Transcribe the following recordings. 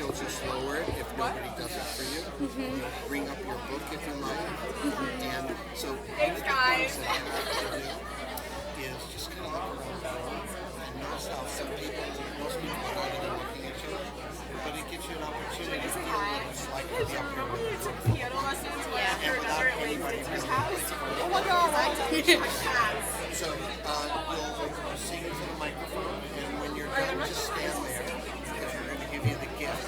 closes forward if nobody does it for you. Bring up your book if you like. And so Thanks, guys. what you do is just kind of look around and notice how some people, most people are not even looking at you, but it gives you an opportunity to feel what it's like to be up here with You took piano lessons after another Wayne's house. Oh my god. So you'll sing into the microphone, and when you're done, just stand there because we're going to give you the gift.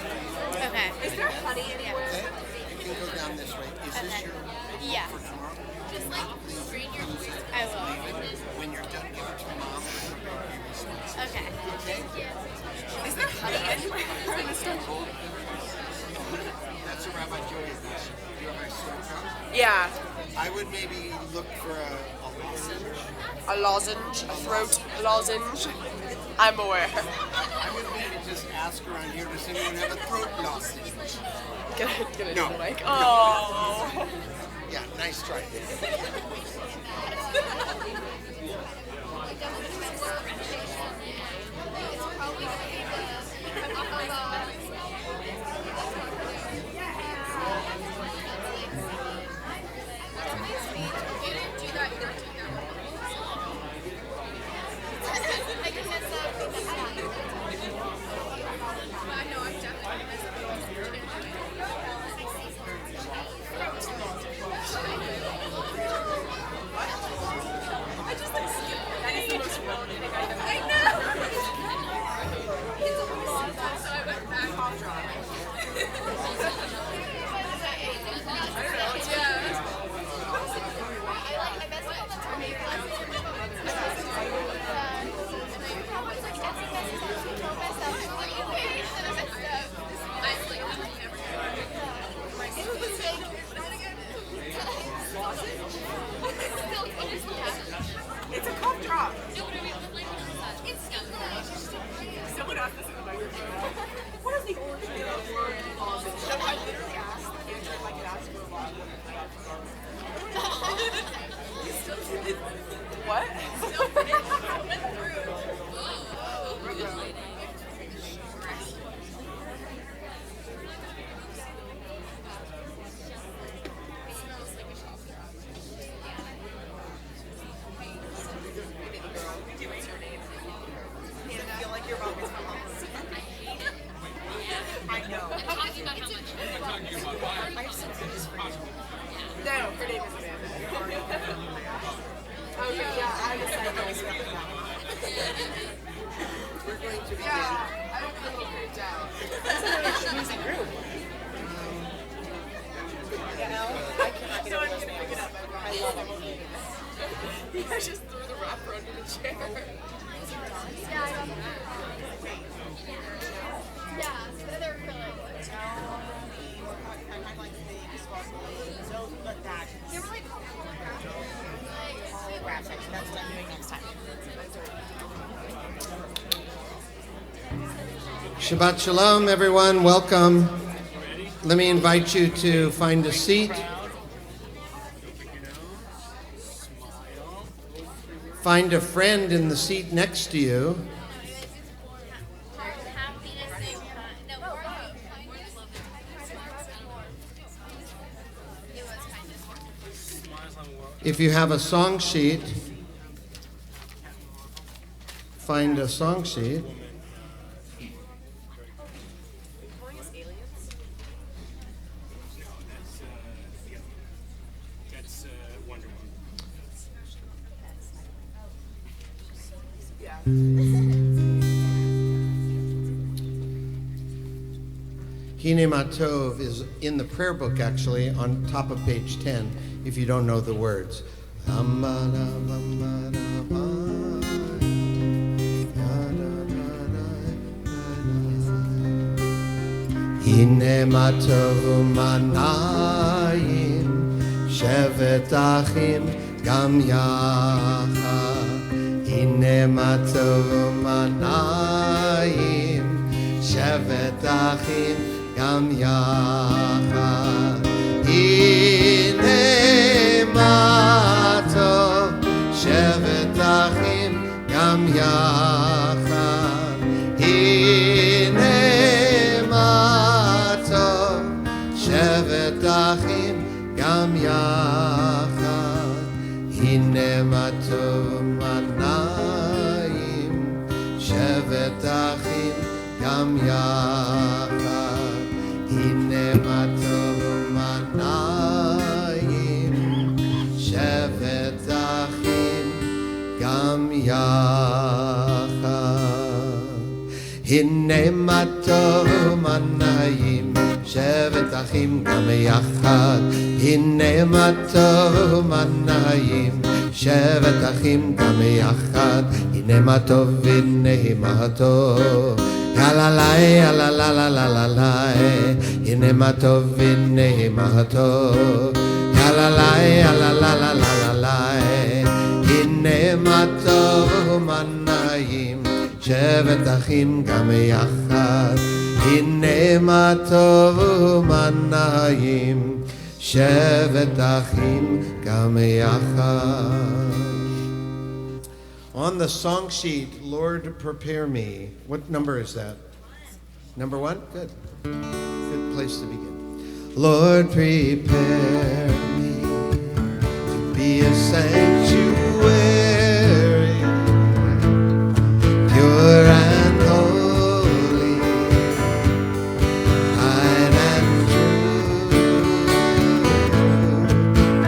Okay. Is there honey anywhere? Okay? You can go down this way. Is this your Yeah. for tomorrow? Just like read your Use it. I will. Leave it. When you're done, give it to mom. Okay. Is there honey anywhere in this temple? That's a Rabbi Joey dish. You have a sauerkraut? Yeah. I would maybe look for a lozenge. A lozenge, a throat lozenge. I'm aware. I would maybe just ask around here, does anyone have a throat lozenge? Get it No. in the mic. Oh. Yeah, nice try. It's a cough drop. Someone asked this in the microphone. What is the origin of the word lozenge? So I literally asked Andrew if I could ask you a lot. What? No, her name is Amanda. Okay, yeah, I decided to respect that. We're going to begin. Yeah, I don't feel great down. It's a music group. I cannot get So I'm over those gonna pick it names. up. I love it. You guys just threw the wrapper under the chair. Yeah, I got them. Yeah, they're acrylic. They were like Graphics. That's what I'm doing next time. Shabbat Shalom, everyone. Welcome. Let me invite you to find a seat. Find a friend in the seat next to you. If you have a song sheet, find a song sheet. That's Wonder Woman. Hine Matov is in the prayer book, actually, on top of page 10, if you don't know the words. Hine Matov u'manayim, shevet achim gam yachad. Hine Matov u'manayim, shevet achim gam yachad. Hine matov shevet achim gam yachad. Hine matov הנה מה טוב מה נעים, שבת אחים גם יחד. הנה מה טוב מה נעים, שבת אחים גם יחד. הנה מה טוב מה נעים, שבת אחים גם יחד. הנה מה טוב מה נעים, שבת אחים גם יחד. הנה מה טוב, הנה מה טוב, יאללה יאללה, הנה מה טוב, הנה מה טוב, יאללה יאללה, הנה מה טוב מה נעים, שבת אחים גם יחד. הנה מה טוב ומה נעים, שבת אחים גם יחד. On the song sheet, Lord prepare me. What number is that? Number 1? Good. Good place to begin. Lord prepare me to be a sanctuary, pure and holy, hide and true,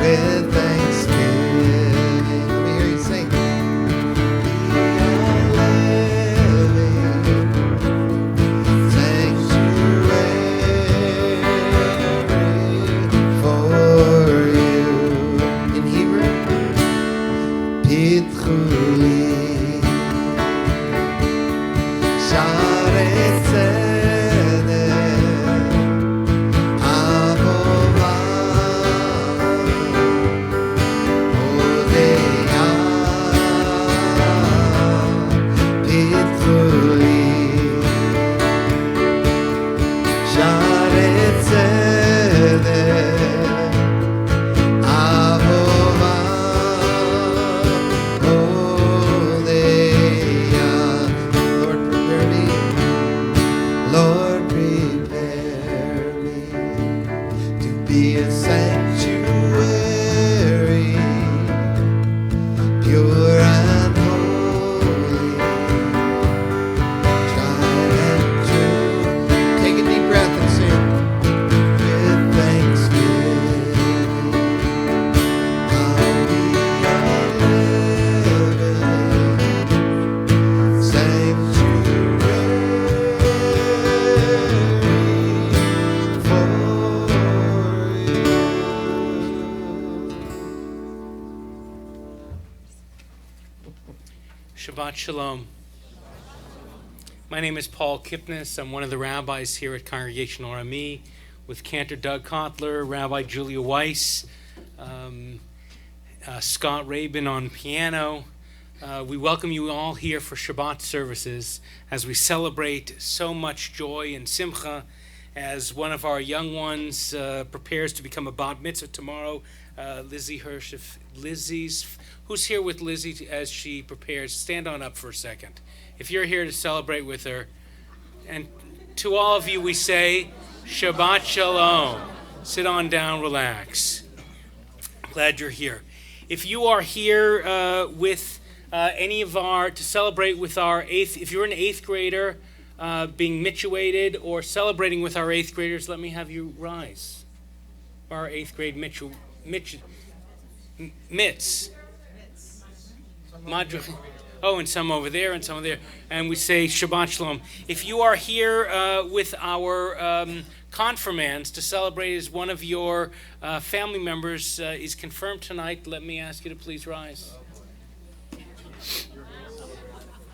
with thanksgiving. Let me hear you sing. Be a living sanctuary for you. In Hebrew, pitchu li שערי צדק, אהובה, הודיה, פיתחו לי שערי צדק, אהובה, הודיה. Lord, prepare me. Lord, prepare me to be a sanctuary, pure and holy, tried and true. Take a deep breath and sing. With thanksgiving, I'll be a living sanctuary for you. Shabbat Shalom. My name is Paul Kipnis. I'm one of the rabbis here at Congregation RME with Cantor Doug Kotler, Rabbi Julia Weiss, Scott Rabin on piano. We welcome you all here for Shabbat services as we celebrate so much joy and simcha as one of our young ones prepares to become a bat mitzvah tomorrow. Lizzie Hirsch, who's here with Lizzie as she prepares? Stand on up for a second. If you're here to celebrate with her. And to all of you we say, Shabbat Shalom. Sit on down, relax. Glad you're here. If you are here with any of to celebrate with our if you're an 8th grader being mituated or celebrating with our 8th graders, let me have you rise. Our 8th grade mitts. Oh, and some over there and some over there. And we say Shabbat Shalom. If you are here with our confirmands to celebrate as one of your family members is confirmed tonight, let me ask you to please rise.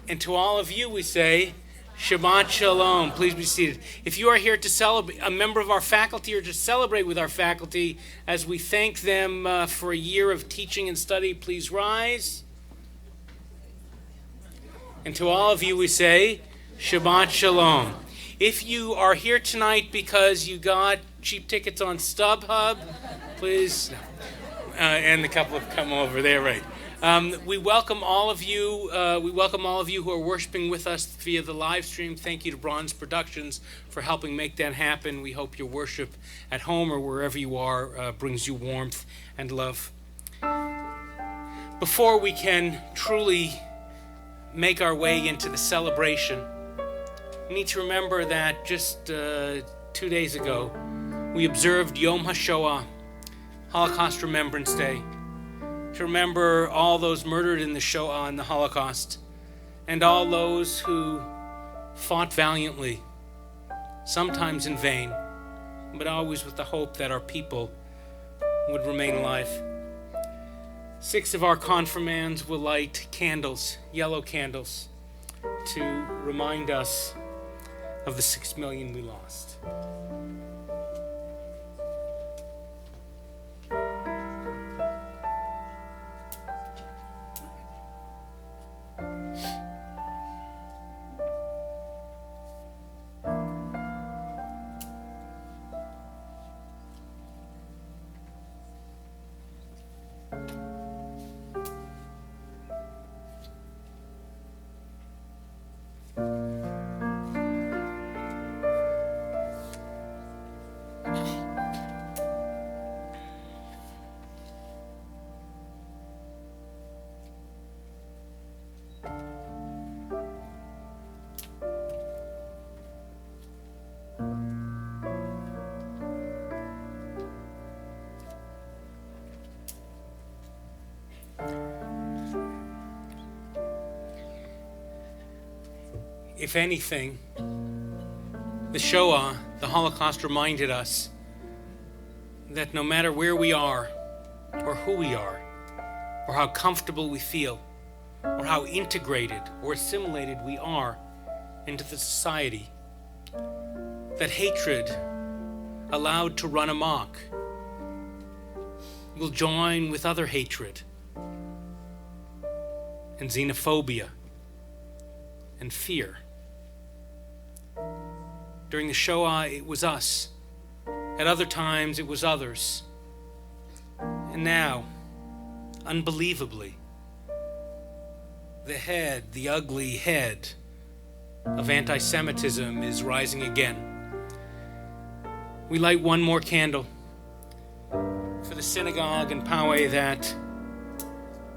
And to all of you we say Shabbat Shalom. Please be seated. If you are here to celebrate, a member of our faculty, or to celebrate with our faculty as we thank them for a year of teaching and study, please rise. And to all of you we say Shabbat Shalom. If you are here tonight because you got cheap tickets on StubHub, please, and a couple have come over there, right? We welcome all of you. We welcome all of you who are worshiping with us via the live stream. Thank you to Bronze Productions for helping make that happen. We hope your worship at home or wherever you are brings you warmth and love. Before we can truly make our way into the celebration, we need to remember that just 2 days ago, we observed Yom HaShoah, Holocaust Remembrance Day, to remember all those murdered in the Shoah and the Holocaust, and all those who fought valiantly, sometimes in vain, but always with the hope that our people would remain alive. 6 of our confirmands will light candles, yellow candles, to remind us of the 6 million we lost. If anything, the Shoah, the Holocaust, reminded us that no matter where we are, or who we are, or how comfortable we feel, or how integrated or assimilated we are into the society, that hatred allowed to run amok will join with other hatred and xenophobia and fear. During the Shoah, it was us. At other times, it was others. And now, unbelievably, the ugly head of anti-Semitism is rising again. We light one more candle for the synagogue in Poway that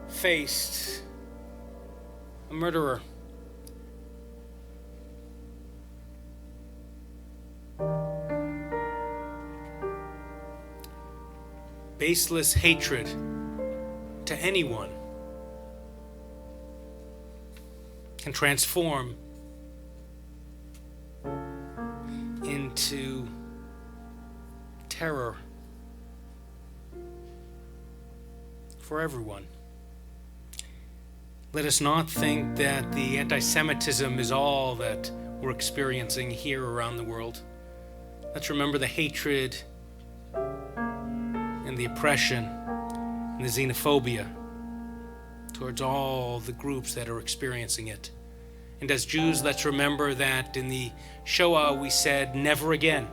faced a murderer. Baseless hatred to anyone can transform into terror for everyone. Let us not think that the anti-Semitism is all that we're experiencing here around the world. Let's remember the hatred and the oppression and the xenophobia towards all the groups that are experiencing it. And as Jews, let's remember that in the Shoah we said never again.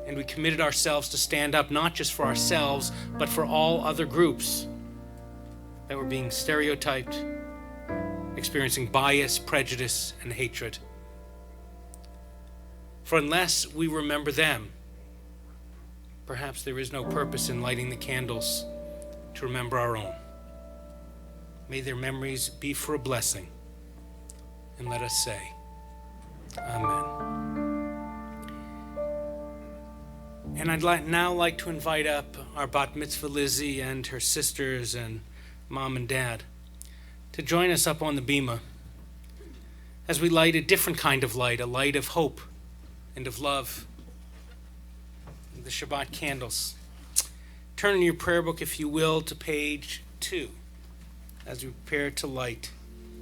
And we committed ourselves to stand up not just for ourselves, but for all other groups that were being stereotyped, experiencing bias, prejudice, and hatred. For unless we remember them, perhaps there is no purpose in lighting the candles to remember our own. May their memories be for a blessing. And let us say, Amen. And I'd now like to invite up our bat mitzvah Lizzie and her sisters and mom and dad to join us up on the bima as we light a different kind of light, a light of hope and of love, the Shabbat candles. Turn in your prayer book, if you will, to page 2 as we prepare to light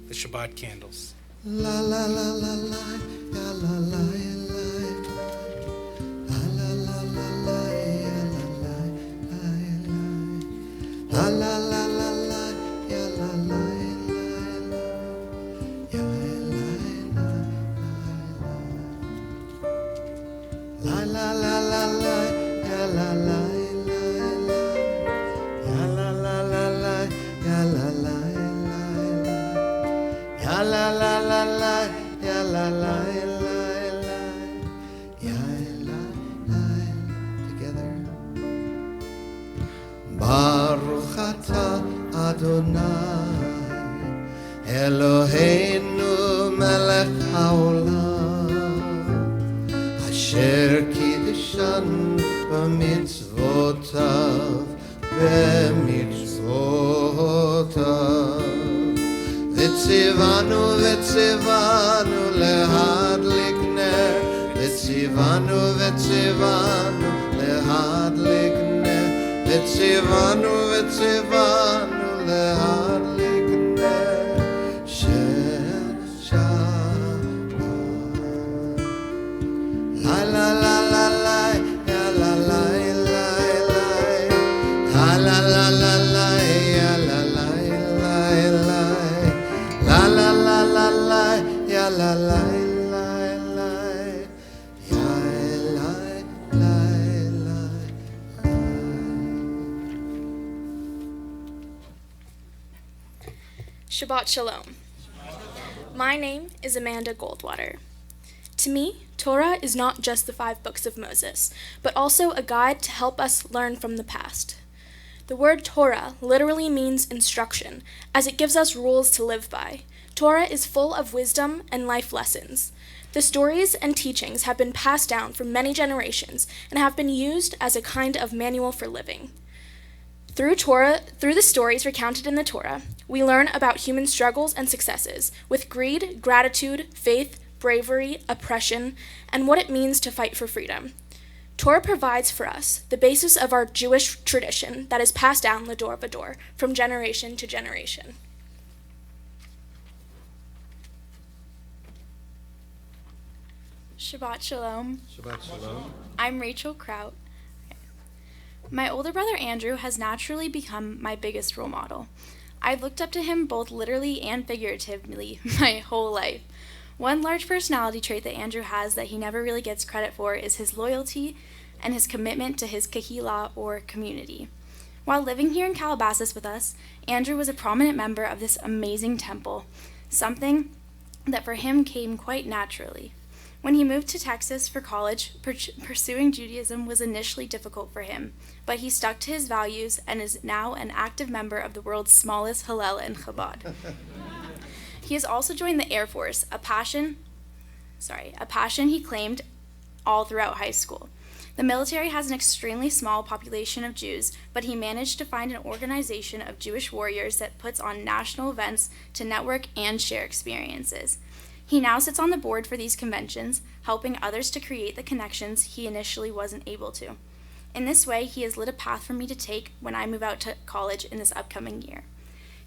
the Shabbat candles. La la la la la, ya la la ya la, la la la la ya la la, la la la la la ya la la ya la, la la la la la ya la la ya la la la la ya la la. Ya la la la la, ya la la la la, ya la la together. Baruch atah Adonai Eloheinu melech haolam Asher kiddishanu b'mitzvotav V'tzivanu lehadlik ner V'tzivanu lehadlik ner V'tzivanu lehadlik ner Shel Shabbat La la la la la Ya la la la la La la la la la Ya la la la la La la la la la Ya la la la la Ya la la la Shabbat Shalom. My name is Amanda Goldwater. To me, Torah is not just the 5 books of Moses, but also a guide to help us learn from the past. The word Torah literally means instruction, as it gives us rules to live by. Torah is full of wisdom and life lessons. The stories and teachings have been passed down for many generations and have been used as a kind of manual for living. Through the stories recounted in the Torah, we learn about human struggles and successes, with greed, gratitude, faith, bravery, oppression, and what it means to fight for freedom. Torah provides for us the basis of our Jewish tradition that is passed down l'dor v'dor, from generation to generation. Shabbat Shalom. Shabbat Shalom. I'm Rachel Kraut. My older brother Andrew has naturally become my biggest role model. I've looked up to him both literally and figuratively my whole life. One large personality trait that Andrew has that he never really gets credit for is his loyalty and his commitment to his kahila, or community. While living here in Calabasas with us, Andrew was a prominent member of this amazing temple, something that for him came quite naturally. When he moved to Texas for college, pursuing Judaism was initially difficult for him, but he stuck to his values and is now an active member of the world's smallest Hillel and Chabad. He has also joined the Air Force, a passion he claimed all throughout high school. The military has an extremely small population of Jews, but he managed to find an organization of Jewish warriors that puts on national events to network and share experiences. He now sits on the board for these conventions, helping others to create the connections he initially wasn't able to. In this way, he has lit a path for me to take when I move out to college in this upcoming year.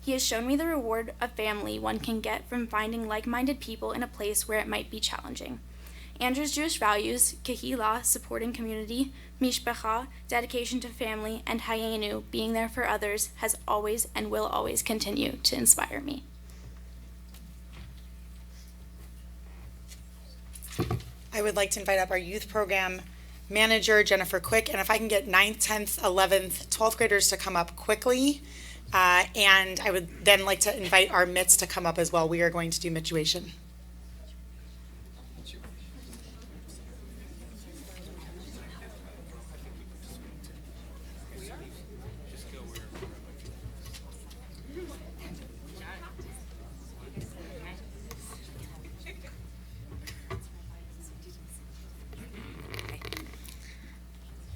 He has shown me the reward of family one can get from finding like-minded people in a place where it might be challenging. Andrew's Jewish values, Kehillah, supporting community, Mishpacha, dedication to family, and Hayenu, being there for others, has always and will always continue to inspire me. I would like to invite up our youth program manager, Jennifer Quick, and if I can get 9th, 10th, 11th, 12th graders to come up quickly. And I would then like to invite our MITs to come up as well. We are going to do mituation.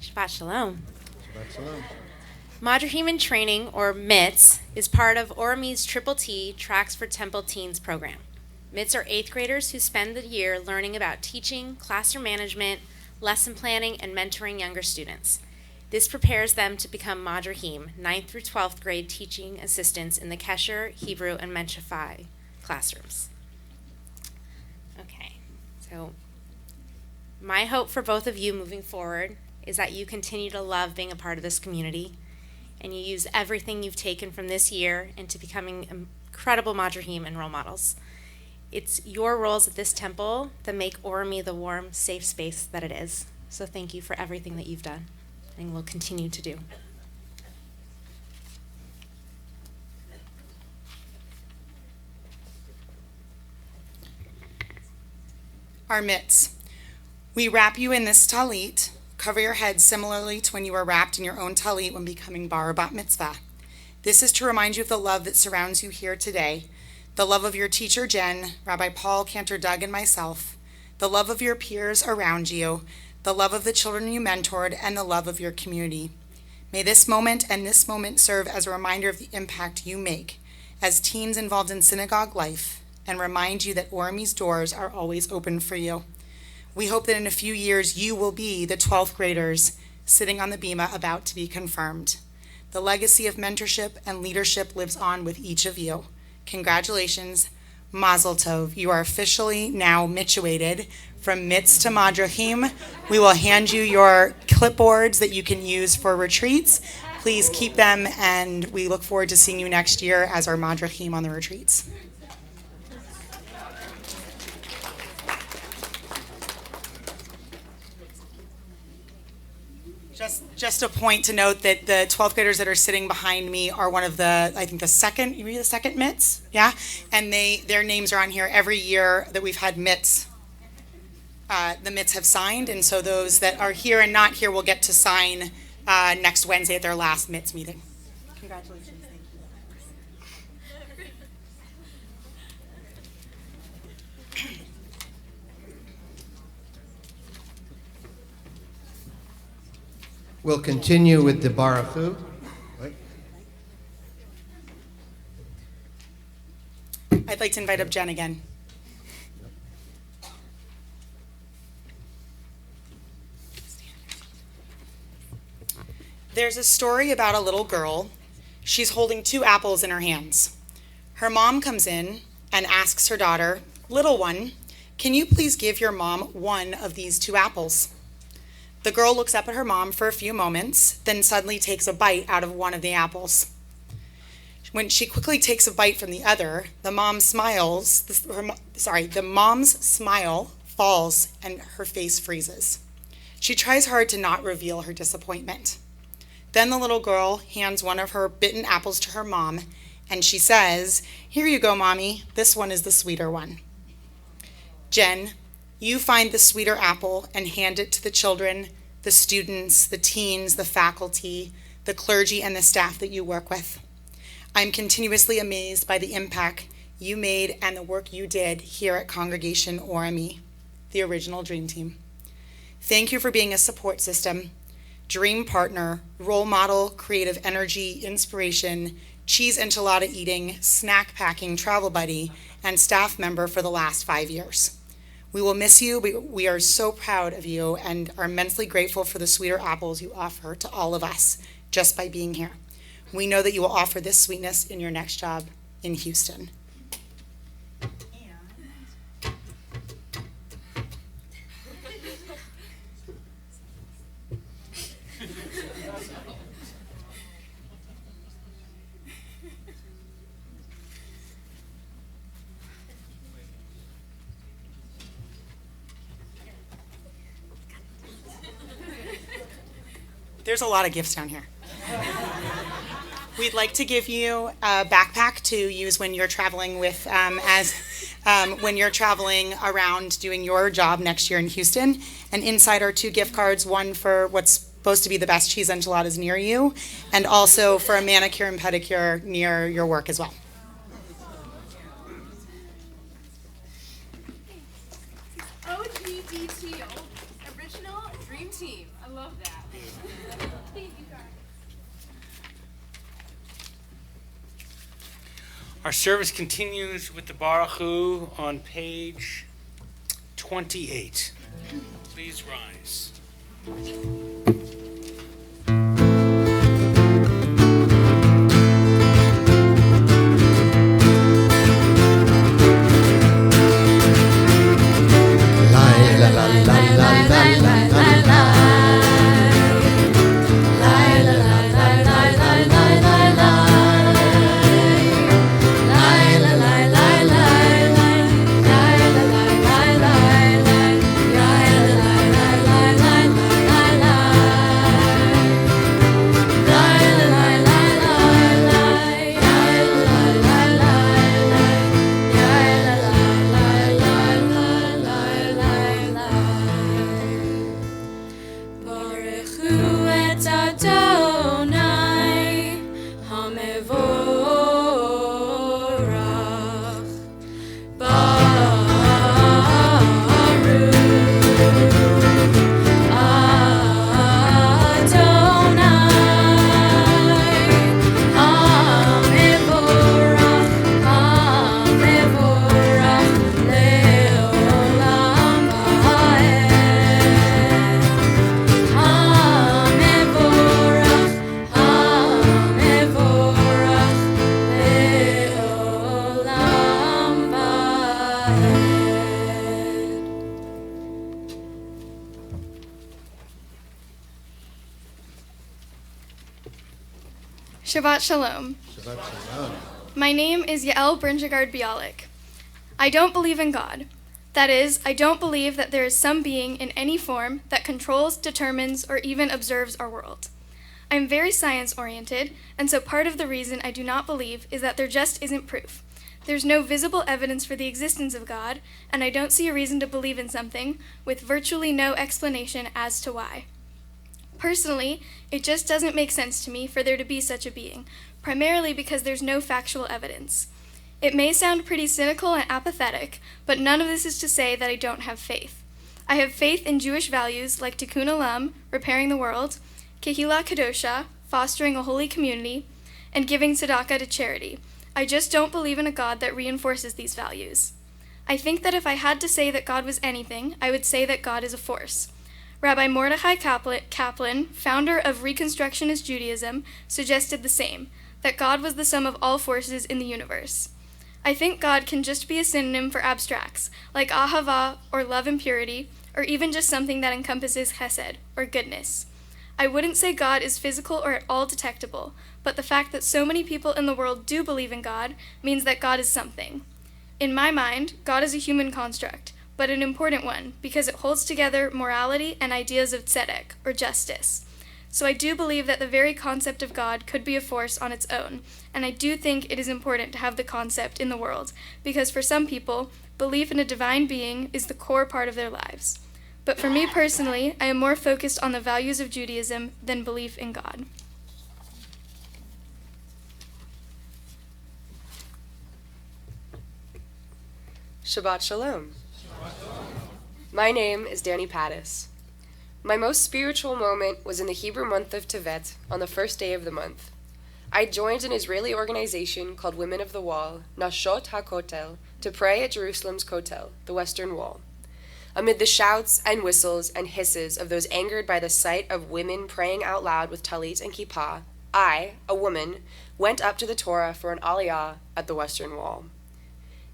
Shabbat Shalom. Shabbat Shalom. Madrahim in Training, or MITS, is part of Orami's Triple T Tracks for Temple Teens program. MITS are 8th graders who spend the year learning about teaching, classroom management, lesson planning, and mentoring younger students. This prepares them to become Madrahim, 9th through 12th grade teaching assistants in the Kesher, Hebrew, and Menshafai classrooms. Okay, so my hope for both of you moving forward is that you continue to love being a part of this community, and you use everything you've taken from this year into becoming incredible Madrahim and role models. It's your roles at this temple that make Orami the warm, safe space that it is. So thank you for everything that you've done and will continue to do. Our mitts. We wrap you in this talit. Cover your head similarly to when you were wrapped in your own talit when becoming bar or bat mitzvah. This is to remind you of the love that surrounds you here today, the love of your teacher, Jen, Rabbi Paul, Cantor Doug, and myself, the love of your peers around you, the love of the children you mentored, and the love of your community. May this moment and this moment serve as a reminder of the impact you make as teens involved in synagogue life, and remind you that Oremy's doors are always open for you. We hope that in a few years you will be the 12th graders sitting on the bima about to be confirmed. The legacy of mentorship and leadership lives on with each of you. Congratulations, Mazel Tov. You are officially now mituated from mitz to madrachim. We will hand you your clipboards that you can use for retreats. Please keep them, and we look forward to seeing you next year as our madrachim on the retreats. Just a point to note that the 12th graders that are sitting behind me are one of the, I think the second mitts, yeah? And their names are on here every year that we've had mitts. The mitts have signed, and so those that are here and not here will get to sign next Wednesday at their last mitts meeting. Congratulations. We'll continue with the Baruchu. I'd like to invite up Jen again. There's a story about a little girl. She's holding 2 apples in her hands. Her mom comes in and asks her daughter, "Little one, can you please give your mom one of these 2 apples?" The girl looks up at her mom for a few moments, then suddenly takes a bite out of one of the apples. When she quickly takes a bite from the other, the mom's smile falls and her face freezes. She tries hard to not reveal her disappointment. Then the little girl hands one of her bitten apples to her mom, and she says, "Here you go, Mommy. This one is the sweeter one." Jen, you find the sweeter apple and hand it to the children, the students, the teens, the faculty, the clergy, and the staff that you work with. I'm continuously amazed by the impact you made and the work you did here at Congregation Oremy, the original Dream Team. Thank you for being a support system, dream partner, role model, creative energy, inspiration, cheese enchilada eating, snack packing, travel buddy, and staff member for the last 5 years. We will miss you. We are so proud of you and are immensely grateful for the sweeter apples you offer to all of us just by being here. We know that you will offer this sweetness in your next job in Houston. There's a lot of gifts down here. We'd like to give you a backpack to use when you're traveling with, when you're traveling around doing your job next year in Houston. And inside are 2 gift cards, one for what's supposed to be the best cheese enchiladas near you, and also for a manicure and pedicure near your work as well. OGDT, original Dream Team. I love that. Our service continues with the Baruchu on page 28. Please rise. La Shabbat Shalom. Shabbat Shalom. My name is Yael Brinjagard Bialik. I don't believe in God. That is, I don't believe that there is some being in any form that controls, determines, or even observes our world. I am very science-oriented, and so part of the reason I do not believe is that there just isn't proof. There's no visible evidence for the existence of God, and I don't see a reason to believe in something with virtually no explanation as to why. Personally, it just doesn't make sense to me for there to be such a being, primarily because there's no factual evidence. It may sound pretty cynical and apathetic, but none of this is to say that I don't have faith. I have faith in Jewish values like Tikkun Olam, repairing the world, Kehillah Kadosha, fostering a holy community, and giving tzedakah to charity. I just don't believe in a God that reinforces these values. I think that if I had to say that God was anything, I would say that God is a force. Rabbi Mordechai Kaplan, founder of Reconstructionist Judaism, suggested the same, that God was the sum of all forces in the universe. I think God can just be a synonym for abstracts, like ahava, or love and purity, or even just something that encompasses chesed, or goodness. I wouldn't say God is physical or at all detectable, but the fact that so many people in the world do believe in God means that God is something. In my mind, God is a human construct, but an important one, because it holds together morality and ideas of tzedek, or justice. So I do believe that the very concept of God could be a force on its own, and I do think it is important to have the concept in the world, because for some people, belief in a divine being is the core part of their lives. But for me personally, I am more focused on the values of Judaism than belief in God. Shabbat Shalom. My name is Danny Pattis. My most spiritual moment was in the Hebrew month of Tevet on the first day of the month. I joined an Israeli organization called Women of the Wall, Nashot HaKotel, to pray at Jerusalem's Kotel, the Western Wall. Amid the shouts and whistles and hisses of those angered by the sight of women praying out loud with talit and kippah, I, a woman, went up to the Torah for an aliyah at the Western Wall.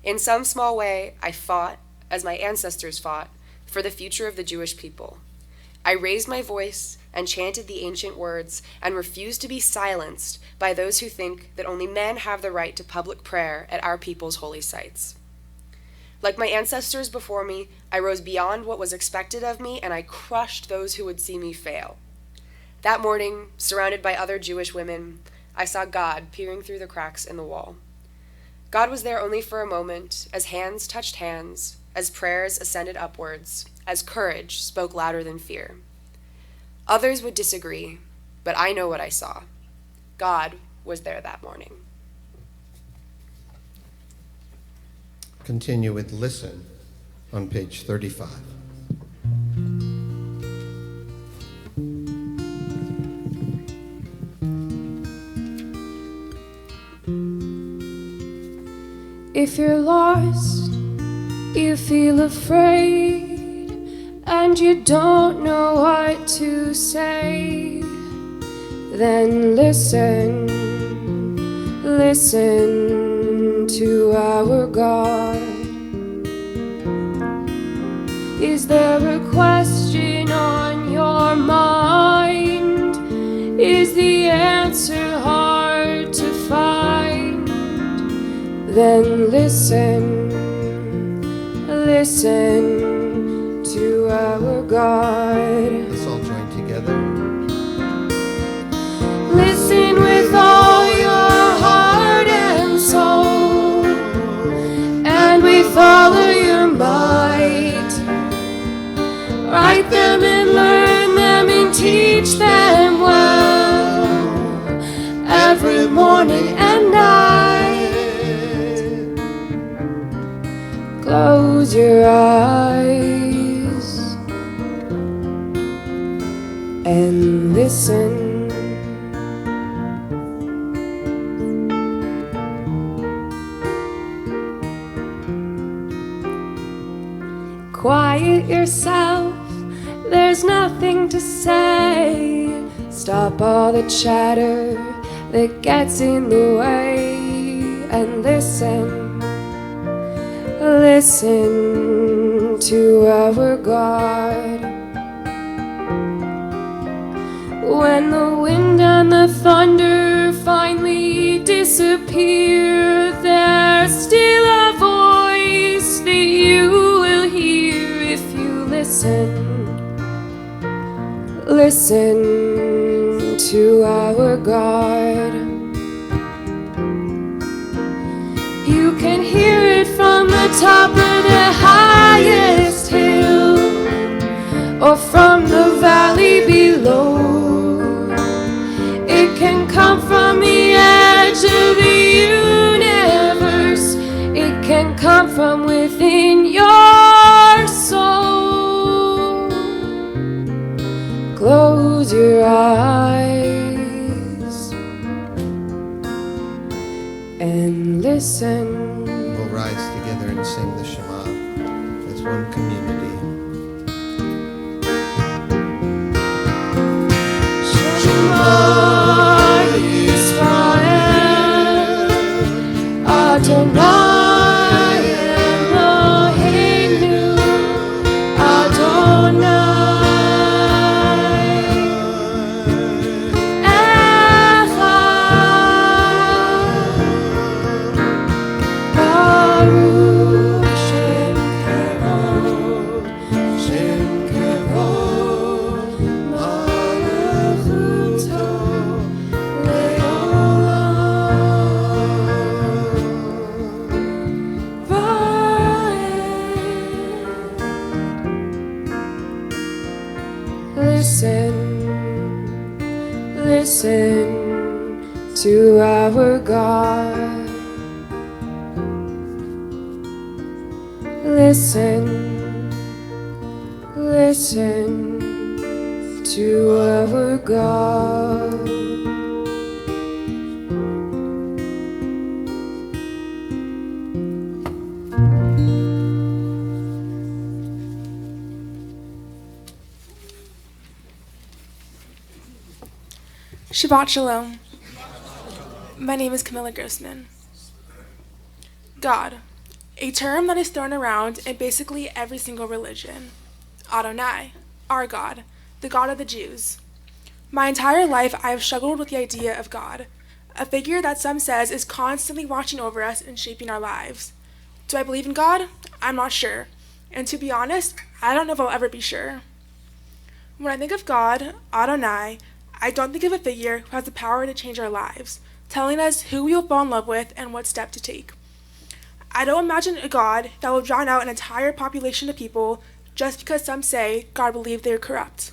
In some small way, I fought, as my ancestors fought, for the future of the Jewish people. I raised my voice and chanted the ancient words and refused to be silenced by those who think that only men have the right to public prayer at our people's holy sites. Like my ancestors before me, I rose beyond what was expected of me, and I crushed those who would see me fail. That morning, surrounded by other Jewish women, I saw God peering through the cracks in the wall. God was there only for a moment, as hands touched hands, as prayers ascended upwards, as courage spoke louder than fear. Others would disagree, but I know what I saw. God was there that morning. Continue with Listen on page 35. If you're lost, you feel afraid, and you don't know what to say, then listen, listen to our God. Is there a question on your mind? Is the answer hard to find? Then listen, listen to our God. Let's all join together. Listen with all your heart and soul, and with all of your might. Write them and learn them and teach them well, every morning and night. Close your eyes and listen. Quiet yourself, there's nothing to say. Stop all the chatter that gets in the way and listen. Listen to our God. When the wind and the thunder find disappear, there's still a voice that you will hear if you listen. Listen to our God. You can hear it from the top of the highest hill or from the valley below. It can come from the edge of the universe. It can come from within your soul. Close your eyes and listen. We'll rise together and sing the Shema as one community. Shema Yisrael, Adonai Eloheinu, Adonai Echad, Baruch Shem Kevod, Shem Kevod, Malachuto Leolam Vaed. Listen, listen to our God. Listen, listen to our God. Shabbat Shalom. My name is Camilla Grossman. God, a term that is thrown around in basically every single religion. Adonai, our God, the God of the Jews. My entire life I have struggled with the idea of God, a figure that some says is constantly watching over us and shaping our lives. Do I believe in God? I'm not sure. And to be honest, I don't know if I'll ever be sure. When I think of God, Adonai, I don't think of a figure who has the power to change our lives, telling us who we will fall in love with and what step to take. I don't imagine a God that will drown out an entire population of people just because some say God believes they are corrupt.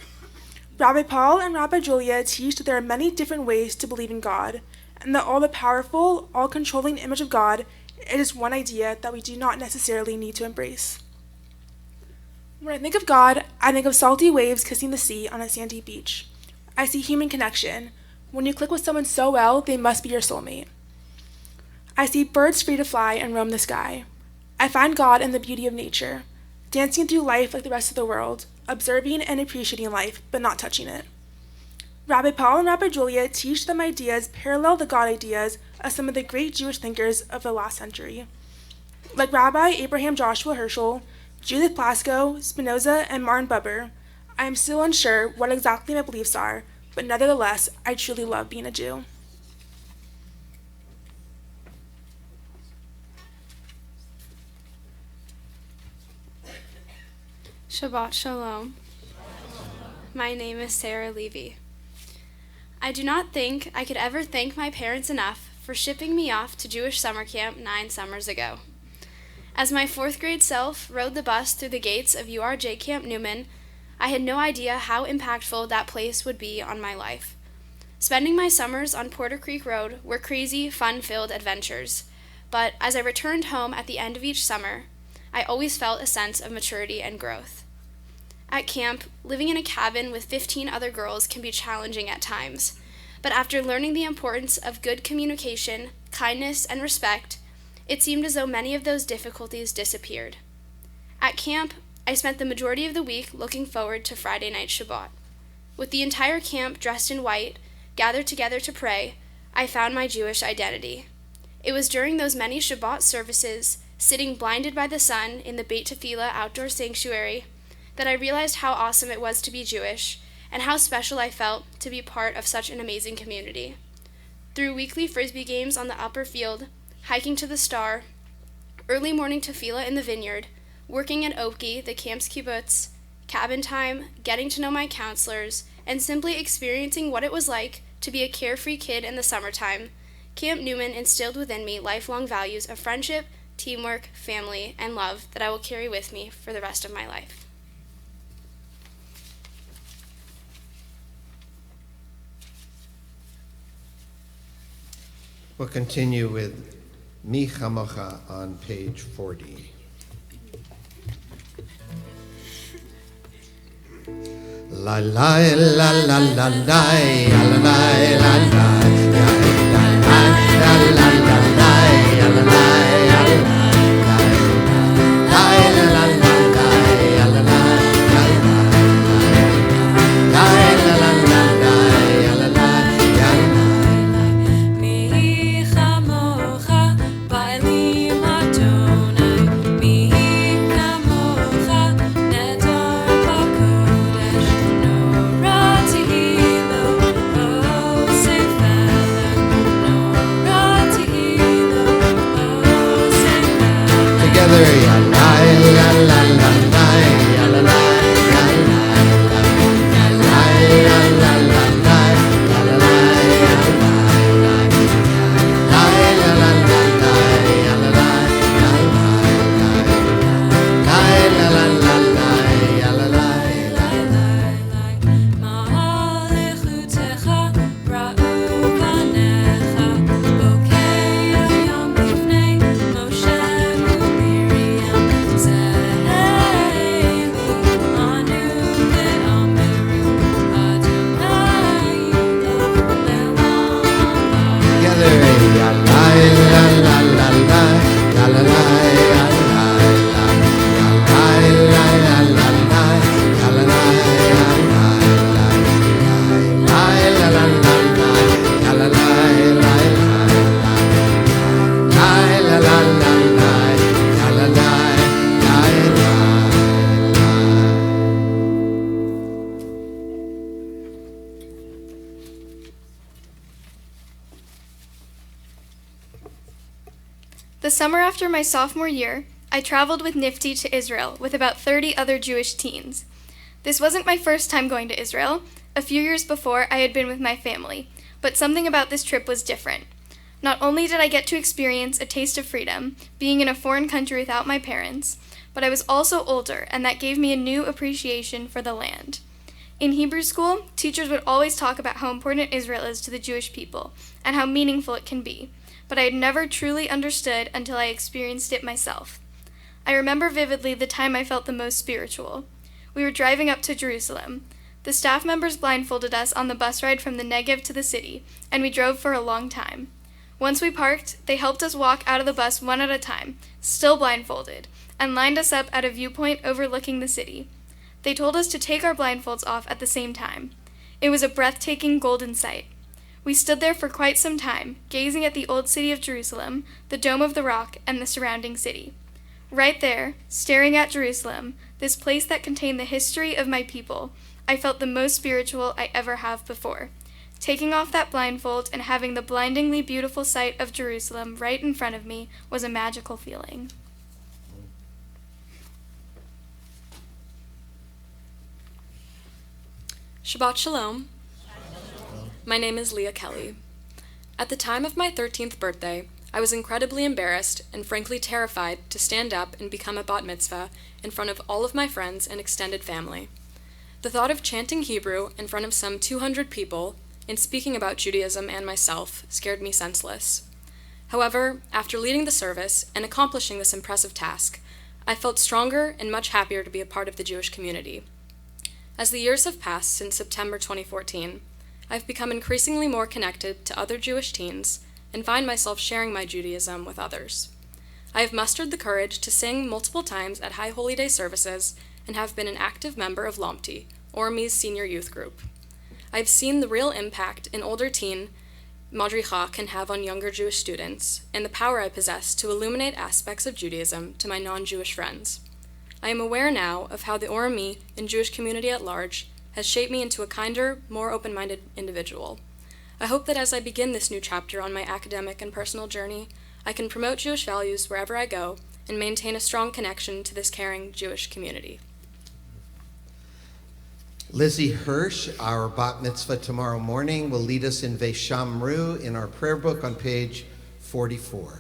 Rabbi Paul and Rabbi Julia teach that there are many different ways to believe in God, and that all the powerful, all-controlling image of God is one idea that we do not necessarily need to embrace. When I think of God, I think of salty waves kissing the sea on a sandy beach. I see human connection. When you click with someone so well, they must be your soulmate. I see birds free to fly and roam the sky. I find God in the beauty of nature, dancing through life like the rest of the world, observing and appreciating life, but not touching it. Rabbi Paul and Rabbi Julia teach them ideas parallel the God ideas of some of the great Jewish thinkers of the last century. Like Rabbi Abraham Joshua Herschel, Judith Plasko, Spinoza, and Martin Buber, I am still unsure what exactly my beliefs are, but nevertheless, I truly love being a Jew. Shabbat Shalom. My name is Sarah Levy. I do not think I could ever thank my parents enough for shipping me off to Jewish summer camp 9 summers ago. As my 4th grade self rode the bus through the gates of URJ Camp Newman, I had no idea how impactful that place would be on my life. Spending my summers on Porter Creek Road were crazy, fun-filled adventures, but as I returned home at the end of each summer, I always felt a sense of maturity and growth. At camp, living in a cabin with 15 other girls can be challenging at times, but after learning the importance of good communication, kindness, and respect, it seemed as though many of those difficulties disappeared. At camp, I spent the majority of the week looking forward to Friday night Shabbat. With the entire camp dressed in white, gathered together to pray, I found my Jewish identity. It was during those many Shabbat services, sitting blinded by the sun in the Beit Tefillah outdoor sanctuary, that I realized how awesome it was to be Jewish and how special I felt to be part of such an amazing community. through weekly frisbee games on the upper field, hiking to the Star, early morning tefillah in the vineyard, working at Oki, the camp's kibbutz, cabin time, getting to know my counselors, and simply experiencing what it was like to be a carefree kid in the summertime, Camp Newman instilled within me lifelong values of friendship, teamwork, family, and love that I will carry with me for the rest of my life. We'll continue with Mi Chamocha on page 40. La la la la la la la la la la The summer after my sophomore year, I traveled with Nifty to Israel with about 30 other Jewish teens. This wasn't my first time going to Israel. A few years before, I had been with my family, but something about this trip was different. Not only did I get to experience a taste of freedom, being in a foreign country without my parents, but I was also older, and that gave me a new appreciation for the land. In Hebrew school, teachers would always talk about how important Israel is to the Jewish people, and how meaningful it can be, but I had never truly understood until I experienced it myself. I remember vividly the time I felt the most spiritual. We were driving up to Jerusalem. The staff members blindfolded us on the bus ride from the Negev to the city, and we drove for a long time. Once we parked, they helped us walk out of the bus one at a time, still blindfolded, and lined us up at a viewpoint overlooking the city. They told us to take our blindfolds off at the same time. It was a breathtaking golden sight. We stood there for quite some time, gazing at the old city of Jerusalem, the Dome of the Rock, and the surrounding city. Right there, staring at Jerusalem, this place that contained the history of my people, I felt the most spiritual I ever have before. Taking off that blindfold and having the blindingly beautiful sight of Jerusalem right in front of me was a magical feeling. Shabbat Shalom. My name is Leah Kelly. At the time of my 13th birthday, I was incredibly embarrassed and frankly terrified to stand up and become a bat mitzvah in front of all of my friends and extended family. The thought of chanting Hebrew in front of some 200 people and speaking about Judaism and myself scared me senseless. However, after leading the service and accomplishing this impressive task, I felt stronger and much happier to be a part of the Jewish community. As the years have passed since September 2014, I've become increasingly more connected to other Jewish teens and find myself sharing my Judaism with others. I have mustered the courage to sing multiple times at High Holy Day services and have been an active member of LOMTI, Ormi's senior youth group. I've seen the real impact an older teen madricha can have on younger Jewish students and the power I possess to illuminate aspects of Judaism to my non-Jewish friends. I am aware now of how the Ormi and Jewish community at large has shaped me into a kinder, more open-minded individual. I hope that as I begin this new chapter on my academic and personal journey, I can promote Jewish values wherever I go and maintain a strong connection to this caring Jewish community. Lizzie Hirsch, our bat mitzvah tomorrow morning, will lead us in Veshamru in our prayer book on page 44.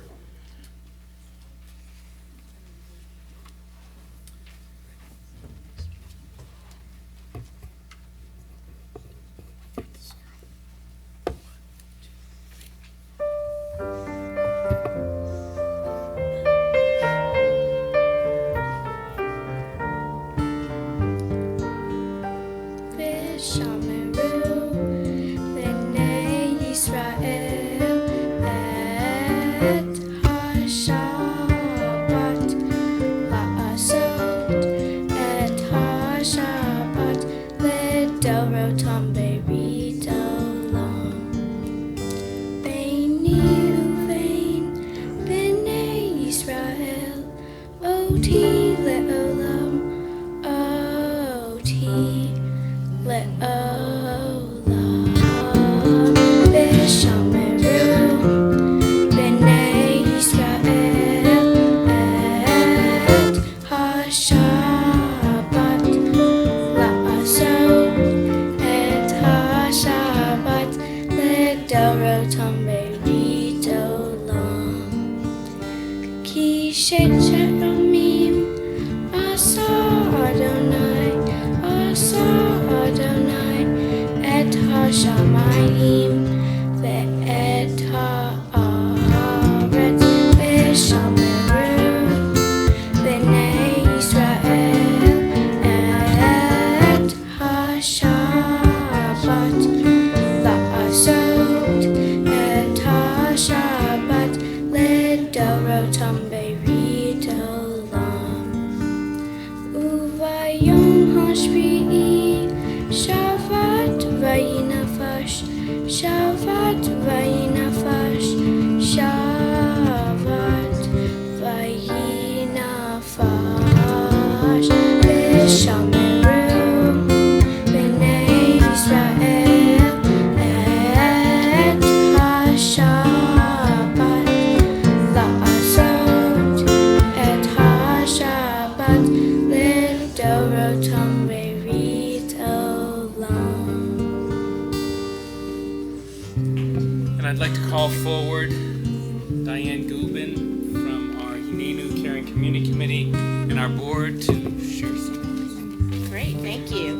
And I'd like to call forward Diane Gubin from our Hinenu Caring Community Committee and our board to share some. Great, thank you.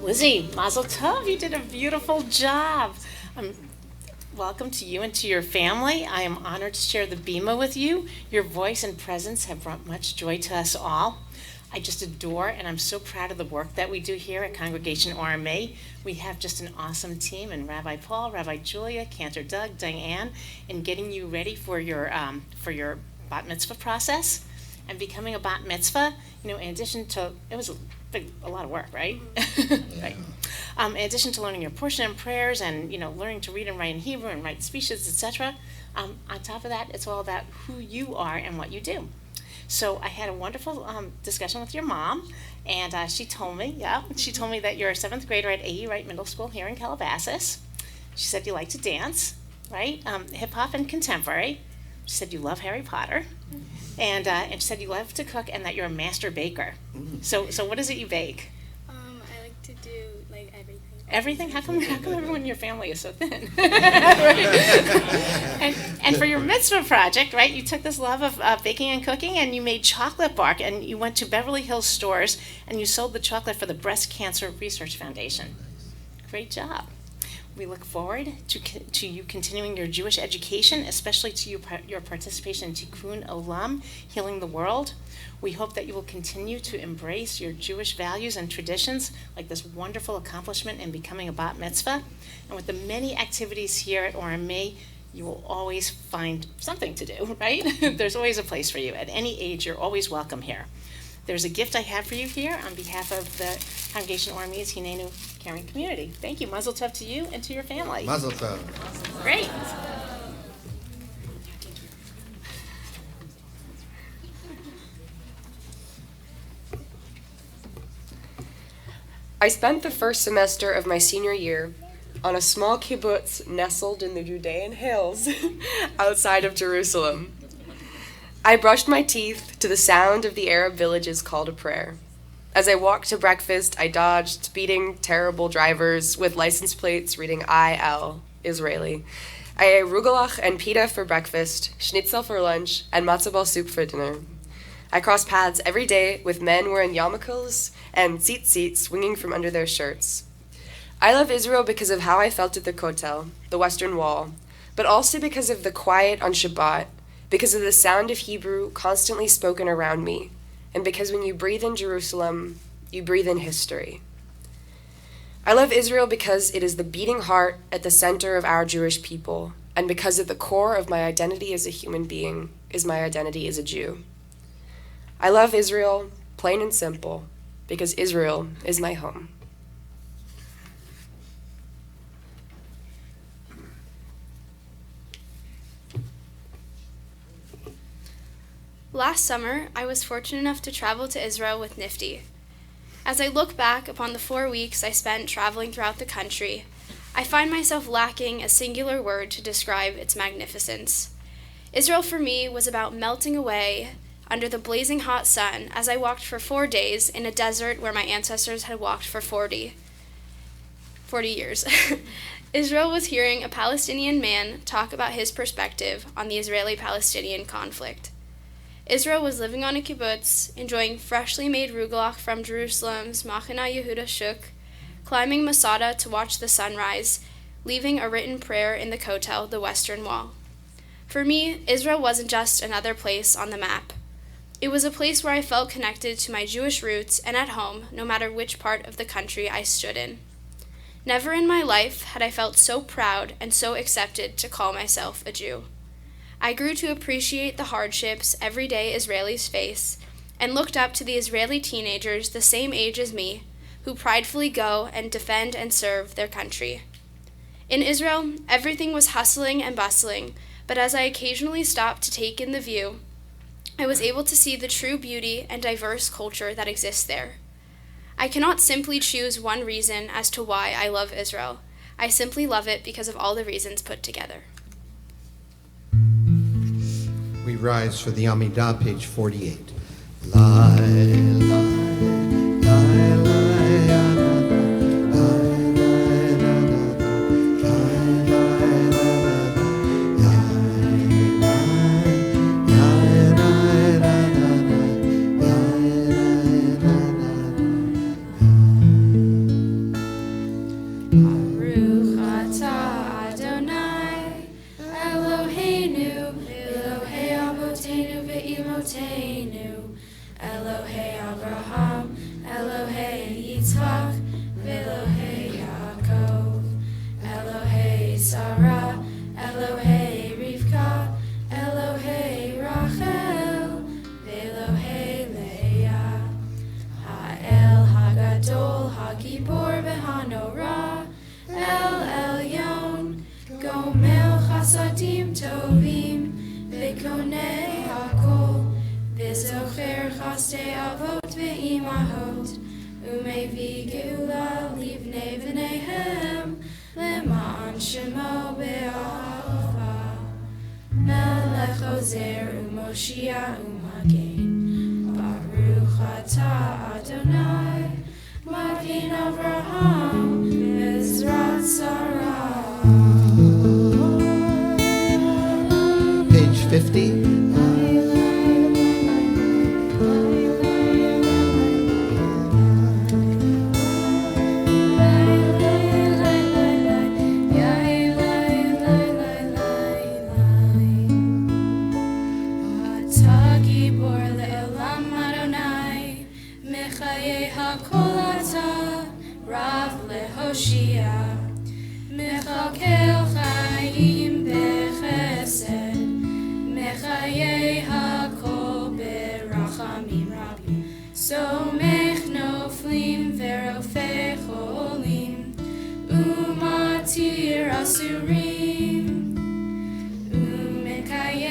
Lizzie, Mazel Tov, you did a beautiful job. Welcome to you and to your family. I am honored to share the bima with you. Your voice and presence have brought much joy to us all. I just adore and I'm so proud of the work that we do here at Congregation RMA. We have just an awesome team, and Rabbi Paul, Rabbi Julia, Cantor Doug, Diane, in getting you ready for your bat mitzvah process. And becoming a bat mitzvah, in addition to, it was a lot of work, right? Right. In addition to learning your portion and prayers and, learning to read and write in Hebrew and write speeches, etc., on top of that, it's all about who you are and what you do. So I had a wonderful discussion with your mom, and she told me that you're a 7th grader at A.E. Wright Middle School here in Calabasas. She said you like to dance, right? Hip-hop and contemporary. She said you love Harry Potter. And she said you love to cook and that you're a master baker. So what is it you bake? I like to do, everything. Everything? How come everyone in your family is so thin? and for your mitzvah project, right, you took this love of baking and cooking and you made chocolate bark and you went to Beverly Hills stores and you sold the chocolate for the Breast Cancer Research Foundation. Great job. We look forward to you continuing your Jewish education, especially to your participation in Tikkun Olam, healing the world. We hope that you will continue to embrace your Jewish values and traditions, like this wonderful accomplishment in becoming a bat mitzvah. And with the many activities here at ORMA, you will always find something to do, right? There's always a place for you. At any age, you're always welcome here. There's a gift I have for you here on behalf of the Congregation ORMA's Hinenu Caring Community. Thank you. Mazel Tov to you and to your family. Mazel Tov. Great. I spent the first semester of my senior year on a small kibbutz nestled in the Judean hills outside of Jerusalem. I brushed my teeth to the sound of the Arab village's call to prayer. As I walked to breakfast, I dodged speeding, terrible drivers with license plates reading IL, Israeli. I ate rugelach and pita for breakfast, schnitzel for lunch, and matzo ball soup for dinner. I crossed paths every day with men wearing yarmulkes and tzitzit swinging from under their shirts. I love Israel because of how I felt at the Kotel, the Western Wall, but also because of the quiet on Shabbat, because of the sound of Hebrew constantly spoken around me, and because when you breathe in Jerusalem, you breathe in history. I love Israel because it is the beating heart at the center of our Jewish people, and because at the core of my identity as a human being is my identity as a Jew. I love Israel, plain and simple, because Israel is my home. Last summer, I was fortunate enough to travel to Israel with Nifty. As I look back upon the 4 weeks I spent traveling throughout the country, I find myself lacking a singular word to describe its magnificence. Israel for me was about melting away under the blazing hot sun as I walked for 4 days in a desert where my ancestors had walked for 40 years. Israel was hearing a Palestinian man talk about his perspective on the Israeli-Palestinian conflict. Israel was living on a kibbutz, enjoying freshly made rugelach from Jerusalem's Machana Yehuda Shuk, climbing Masada to watch the sunrise, leaving a written prayer in the Kotel, the Western Wall. For me, Israel wasn't just another place on the map. It was a place where I felt connected to my Jewish roots and at home, no matter which part of the country I stood in. Never in my life had I felt so proud and so accepted to call myself a Jew. I grew to appreciate the hardships everyday Israelis face and looked up to the Israeli teenagers the same age as me who pridefully go and defend and serve their country. In Israel, everything was hustling and bustling, but as I occasionally stopped to take in the view, I was able to see the true beauty and diverse culture that exists there. I cannot simply choose one reason as to why I love Israel. I simply love it because of all the reasons put together. We rise for the Amidah, page 48. Lie, lie, lie, Elohei Abraham, Elohei Yitzchak, Elohei Yaakov, Elohei Sarah, Elohei Rivka, Elohei Rachel, Elohei Leah, Ha'el Hagadol, Hagibor V'Hanora, El Elyon, Gomel Chasadim Tovim, V'Konei Hakol, V'zocher chastei avot ve'imahot, u'mevi geula livnei v'neihem, le'ma'an shemo be'ahava. Melech ozer u'moshia u'magen, Baruch atah Adonai, Magen Avraham, Ezrat Sarah. Page 50. Mechakel chayim bechesed, mechayei hakol berachamim rabim, somech noflim verofei cholim, umatir asurim, umekayem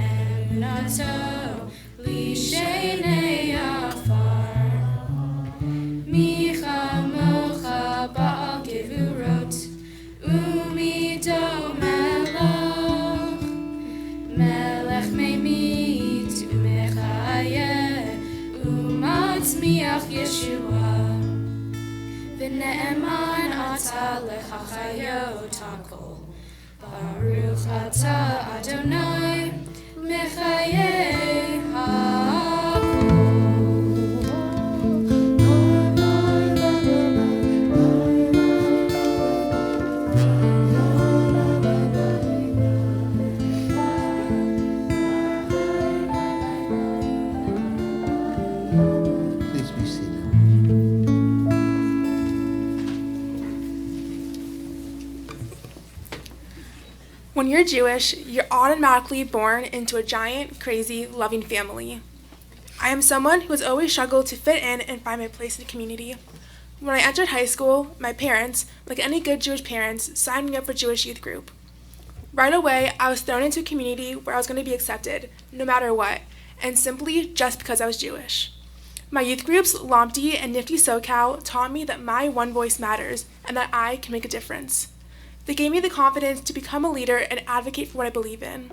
emunato lishenei afar, micha mocha ba'al gevurot, Ne'eman ata lechachayot hakol. Baruch ata Adonai mechayei Please be seated. When you're Jewish, you're automatically born into a giant, crazy, loving family. I am someone who has always struggled to fit in and find my place in the community. When I entered high school, my parents, like any good Jewish parents, signed me up for Jewish youth group. Right away, I was thrown into a community where I was going to be accepted, no matter what, and simply just because I was Jewish. My youth groups, Lomti and Nifty SoCal, taught me that my one voice matters and that I can make a difference. They gave me the confidence to become a leader and advocate for what I believe in.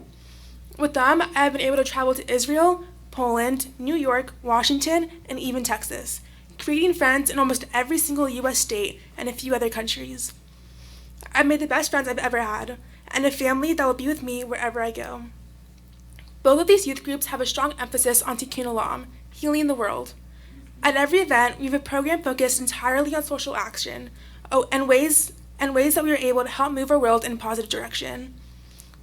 With them, I have been able to travel to Israel, Poland, New York, Washington, and even Texas, creating friends in almost every single U.S. state and a few other countries. I've made the best friends I've ever had, and a family that will be with me wherever I go. Both of these youth groups have a strong emphasis on Tikkun Olam, healing the world. At every event, we have a program focused entirely on social action, and ways that we are able to help move our world in a positive direction.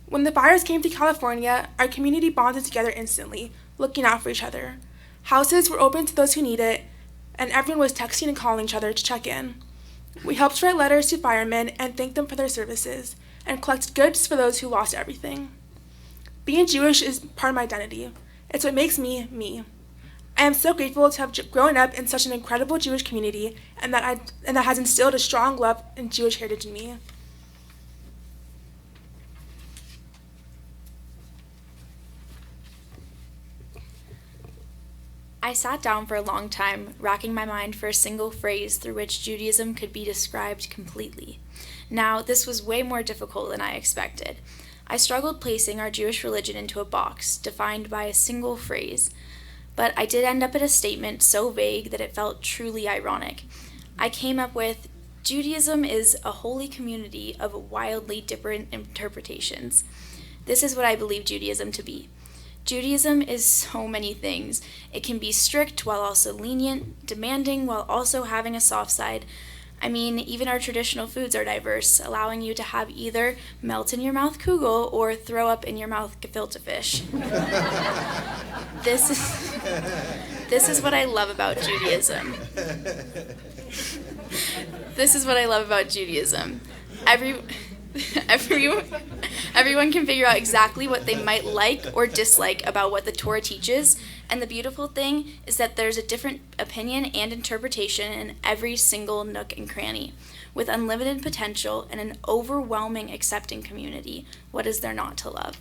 When the fires came to California, our community bonded together instantly, looking out for each other. Houses were open to those who need it, and everyone was texting and calling each other to check in. We helped write letters to firemen and thank them for their services, and collected goods for those who lost everything. Being Jewish is part of my identity. It's what makes me, me. I am so grateful to have grown up in such an incredible Jewish community and that has instilled a strong love and Jewish heritage in me. I sat down for a long time, racking my mind for a single phrase through which Judaism could be described completely. Now, this was way more difficult than I expected. I struggled placing our Jewish religion into a box, defined by a single phrase. But I did end up at a statement so vague that it felt truly ironic. I came up with, Judaism is a holy community of wildly different interpretations. This is what I believe Judaism to be. Judaism is so many things. It can be strict while also lenient, demanding while also having a soft side. I mean, even our traditional foods are diverse, allowing you to have either melt in your mouth kugel or throw up in your mouth gefilte fish. This is what I love about Judaism. This is what I love about Judaism. Everyone can figure out exactly what they might like or dislike about what the Torah teaches, and the beautiful thing is that there's a different opinion and interpretation in every single nook and cranny. With unlimited potential and an overwhelming accepting community, what is there not to love?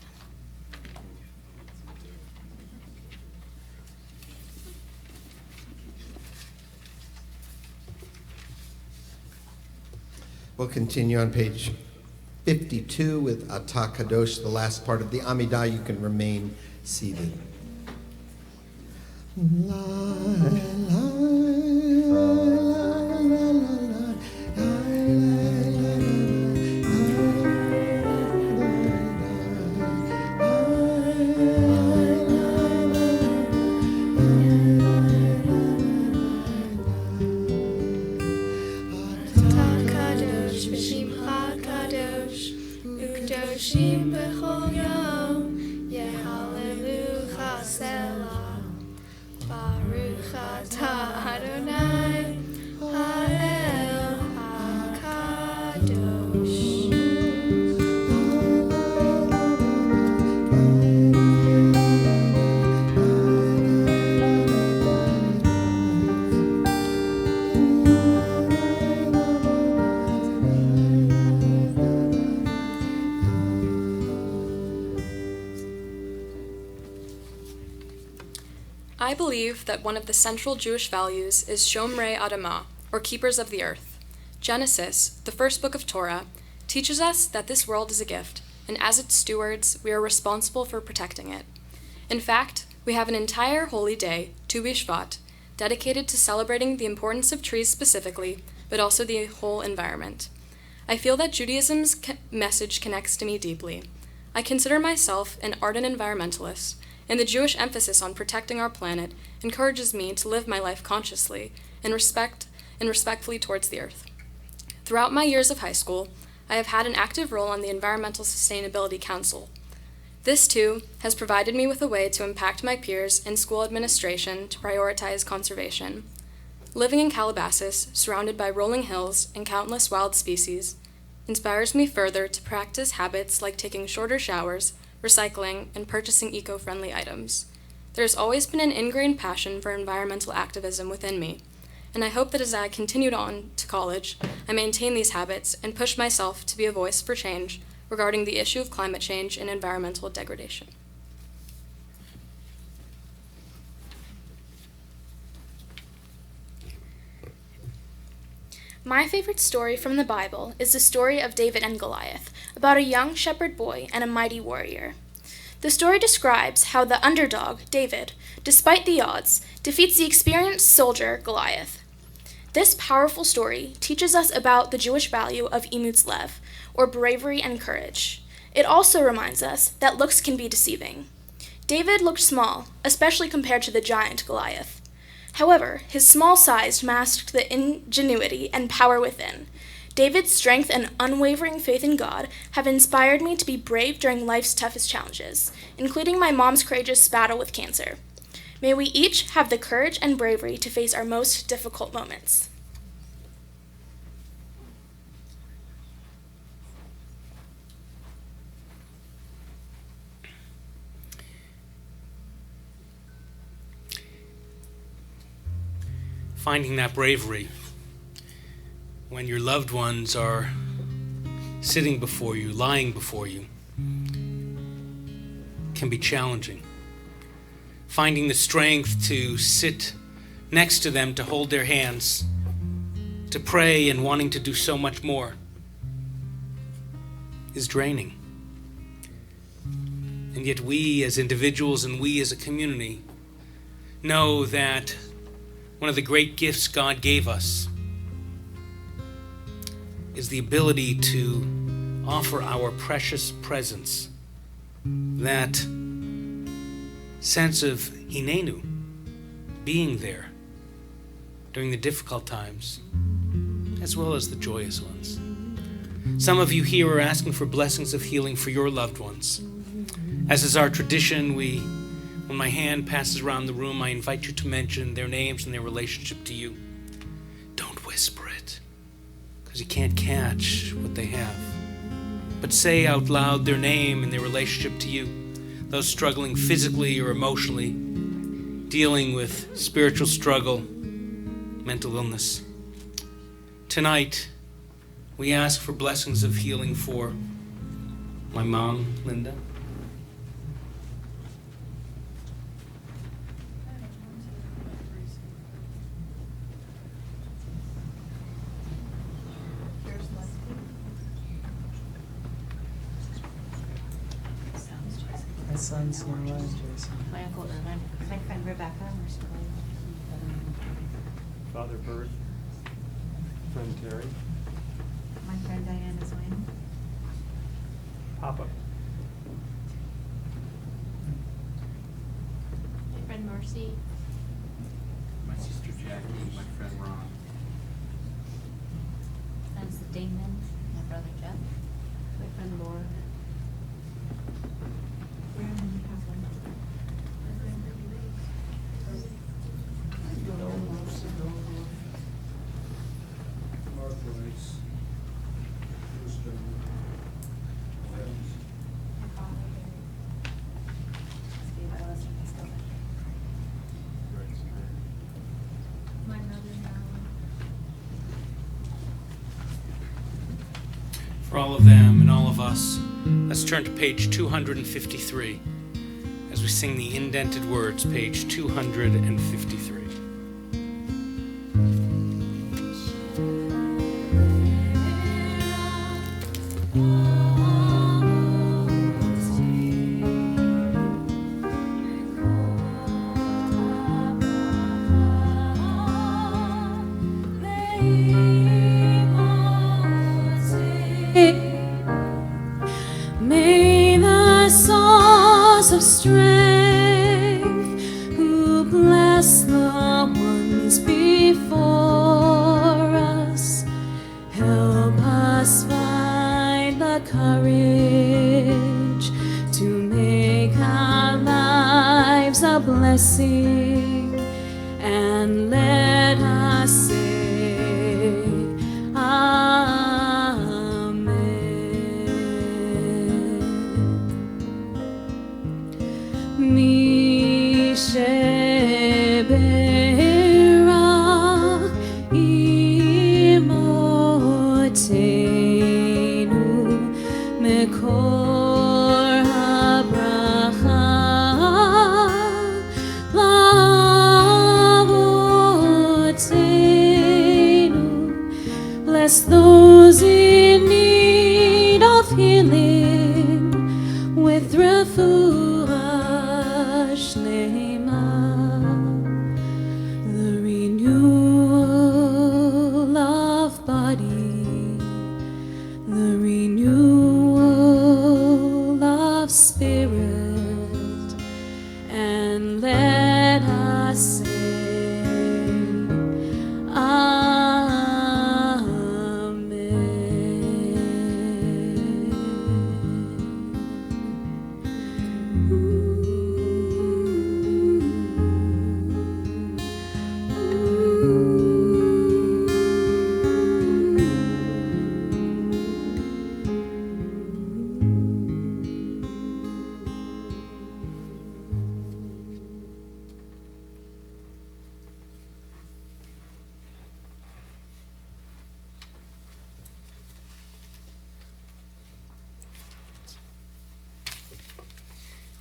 We'll continue on page 52 with Atah Kadosh, the last part of the Amidah. You can remain seated. Ukdoshim b'chol yom, yehallelucha selah. Baruch atah Adonai, ha'el ha'kadosh. I believe that one of the central Jewish values is Shomrei Adamah, or keepers of the earth. Genesis, the first book of Torah, teaches us that this world is a gift, and as its stewards, we are responsible for protecting it. In fact, we have an entire holy day, Tu B'Shvat, dedicated to celebrating the importance of trees specifically, but also the whole environment. I feel that Judaism's message connects to me deeply. I consider myself an ardent environmentalist, and the Jewish emphasis on protecting our planet encourages me to live my life consciously and respectfully towards the earth. Throughout my years of high school, I have had an active role on the Environmental Sustainability Council. This, too, has provided me with a way to impact my peers and school administration to prioritize conservation. Living in Calabasas, surrounded by rolling hills and countless wild species, inspires me further to practice habits like taking shorter showers, recycling, and purchasing eco-friendly items. There has always been an ingrained passion for environmental activism within me, and I hope that as I continued on to college, I maintain these habits and push myself to be a voice for change regarding the issue of climate change and environmental degradation. My favorite story from the Bible is the story of David and Goliath, about a young shepherd boy and a mighty warrior. The story describes how the underdog, David, despite the odds, defeats the experienced soldier, Goliath. This powerful story teaches us about the Jewish value of imutz lev, or bravery and courage. It also reminds us that looks can be deceiving. David looked small, especially compared to the giant Goliath. However, his small size masked the ingenuity and power within. David's strength and unwavering faith in God have inspired me to be brave during life's toughest challenges, including my mom's courageous battle with cancer. May we each have the courage and bravery to face our most difficult moments. Finding that bravery when your loved ones are sitting before you, lying before you, can be challenging. Finding the strength to sit next to them, to hold their hands, to pray and wanting to do so much more is draining. And yet we as individuals and we as a community know that one of the great gifts God gave us is the ability to offer our precious presence, that sense of hinenu, being there during the difficult times, as well as the joyous ones. Some of you here are asking for blessings of healing for your loved ones. As is our tradition, when my hand passes around the room, I invite you to mention their names and their relationship to you. Don't whisper it, because you can't catch what they have. But say out loud their name and their relationship to you. Those struggling physically or emotionally, dealing with spiritual struggle, mental illness. Tonight, we ask for blessings of healing for my mom, Linda. My son's Noah and Jason. My uncle Irvin. My friend Rebecca. Father Bert. Friend Terry. My friend Diana Swain. Papa. My friend Marcy. My sister Jackie. My friend Ron. That's Damon. My brother Jeff. My friend Laura. For all of them and all of us, let's turn to page 253 as we sing the indented words, page 253. Hey May the source of strength who bless the ones before us help us find the courage to make our lives a blessing, and let us say Amen. Mi shebera imotenu mekor habracha lavotenu. Bless those in need of healing with refuah shlema, the renewal of body, the renewal of spirit, and let us say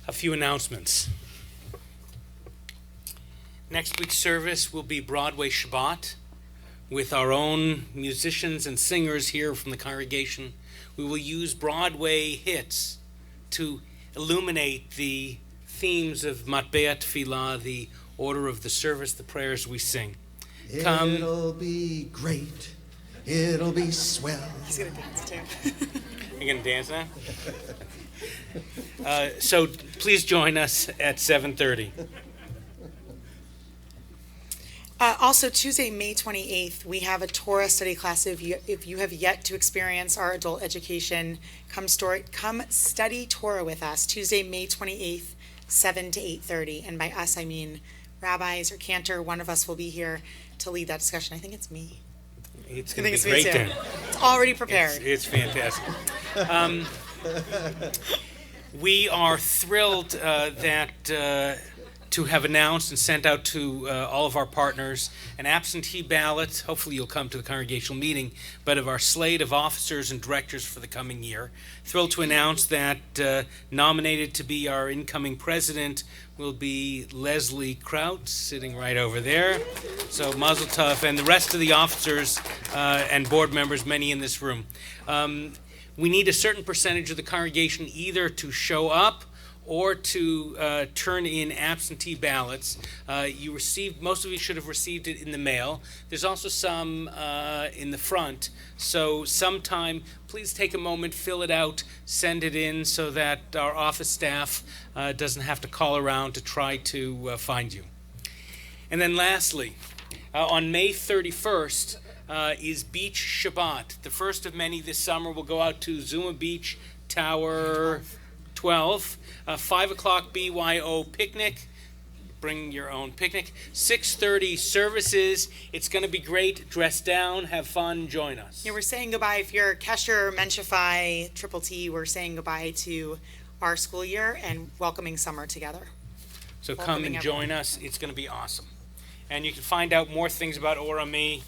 A few announcements. Next week's service will be Broadway Shabbat with our own musicians and singers here from the congregation. We will use Broadway hits to illuminate the themes of Matbea Tefillah, the order of the service, the prayers we sing. Come. It'll be great. It'll be swell. He's going to dance too. You going to dance now? So please join us at 7:30. Also, Tuesday, May 28th, we have a Torah study class. If you have yet to experience our adult education, come study Torah with us. Tuesday, May 28th, 7 to 8:30. And by us, I mean rabbis or cantor. One of us will be here to lead that discussion. I think it's me. It's going to be great then. It's already prepared. It's fantastic. We are thrilled to have announced and sent out to all of our partners an absentee ballot. Hopefully you'll come to the congregational meeting, but of our slate of officers and directors for the coming year. Thrilled to announce that nominated to be our incoming president will be Leslie Kraut, sitting right over there. So mazel tov, and the rest of the officers and board members, many in this room. We need a certain percentage of the congregation either to show up or to turn in absentee ballots. Most of you should have received it in the mail. There's also some in the front. So sometime, please take a moment, fill it out, send it in so that our office staff doesn't have to call around to try to find you. And then lastly, on May 31st, is Beach Shabbat. The first of many this summer. We'll go out to Zuma Beach, Tower 12. 5 o'clock BYO picnic. Bring your own picnic. 6:30 services. It's going to be great. Dress down, have fun, join us. Yeah, we're saying goodbye. If you're Kesher, Menshify, Triple T, we're saying goodbye to our school year and welcoming summer together. So come and join us. It's going to be awesome. And you can find out more things about Orami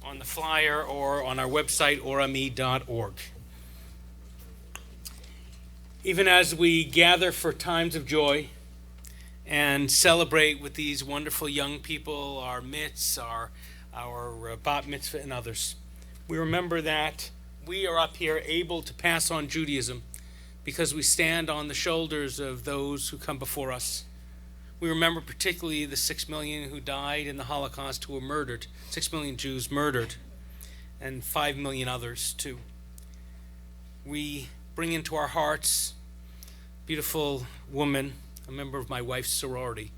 on the flyer or on our website, orami.org. Even as we gather for times of joy and celebrate with these wonderful young people, our mitz, our bat mitzvah, and others, we remember that we are up here able to pass on Judaism because we stand on the shoulders of those who come before us. We remember particularly the 6 million who died in the Holocaust, who were murdered, 6 million Jews murdered, and 5 million others too. we bring into our hearts a beautiful woman, a member of my wife's sorority,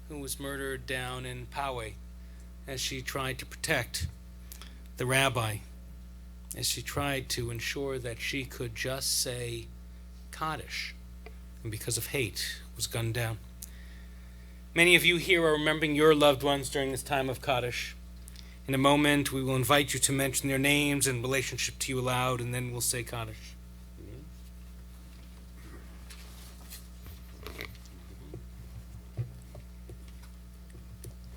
who was murdered down in Poway as she tried to protect the rabbi, as she tried to ensure that she could just say Kaddish, and because of hate was gunned down. Many of you here are remembering your loved ones during this time of Kaddish. In a moment, we will invite you to mention their names and relationship to you aloud, and then we'll say Kaddish.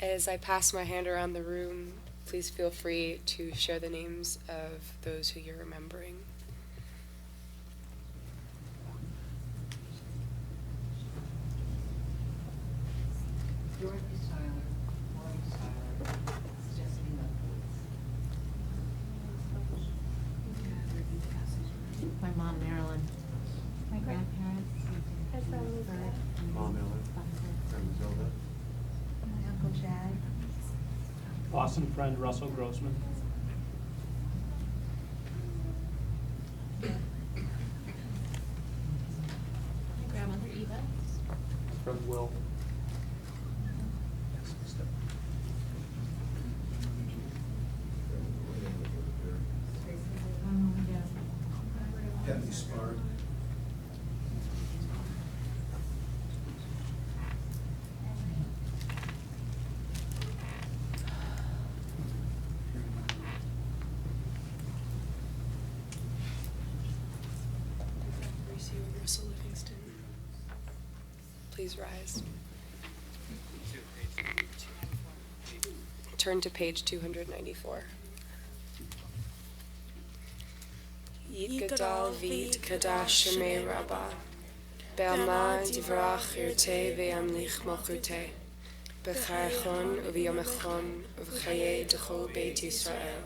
As I pass my hand around the room, please feel free to share the names of those who you're remembering. Dorothy Seiler, Maureen Seiler, Stephanie Lefkowitz. My mom, Marilyn. My grandparents. Mom, Ellen. Friend Zilda. My Uncle Chad. Awesome friend Russell Grossman. My grandmother Eva. Friend Will. Kathy Smart. Russell Livingston. Please rise. Turn to page 294. Yitgadal vit kadash shemei rabbah. Be'alma divrach irte ve'amlich malchute. B'chayachon u'v'yomechon u'v'chayei d'chol beit Yisrael.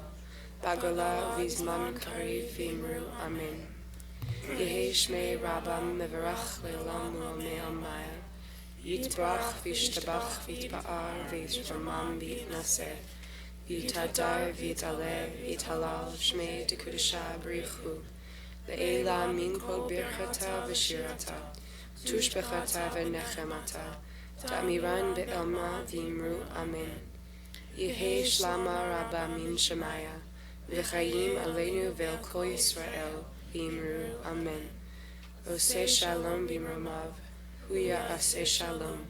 Bagola u'v'zman kariv v'imru amen. Yehi shmei rabbam mevarach le'olam u'amei almaya. Yitbrach v'yishtabach v'yitba'ar v'yishramam v'yitnaseh. V'yitadar v'yitaleh v'yitalal shmei dekudesha b'richu. Le'ela min kol birchata v'shirata. Tushbechata v'nechemata. Ta'miran be'elma v'imru amen. Yehi shlama rabba min shemaya. V'chayim aleinu ve'el kol Yisrael. V'imru amen. Oseh shalom b'imromav. Huya aseh shalom.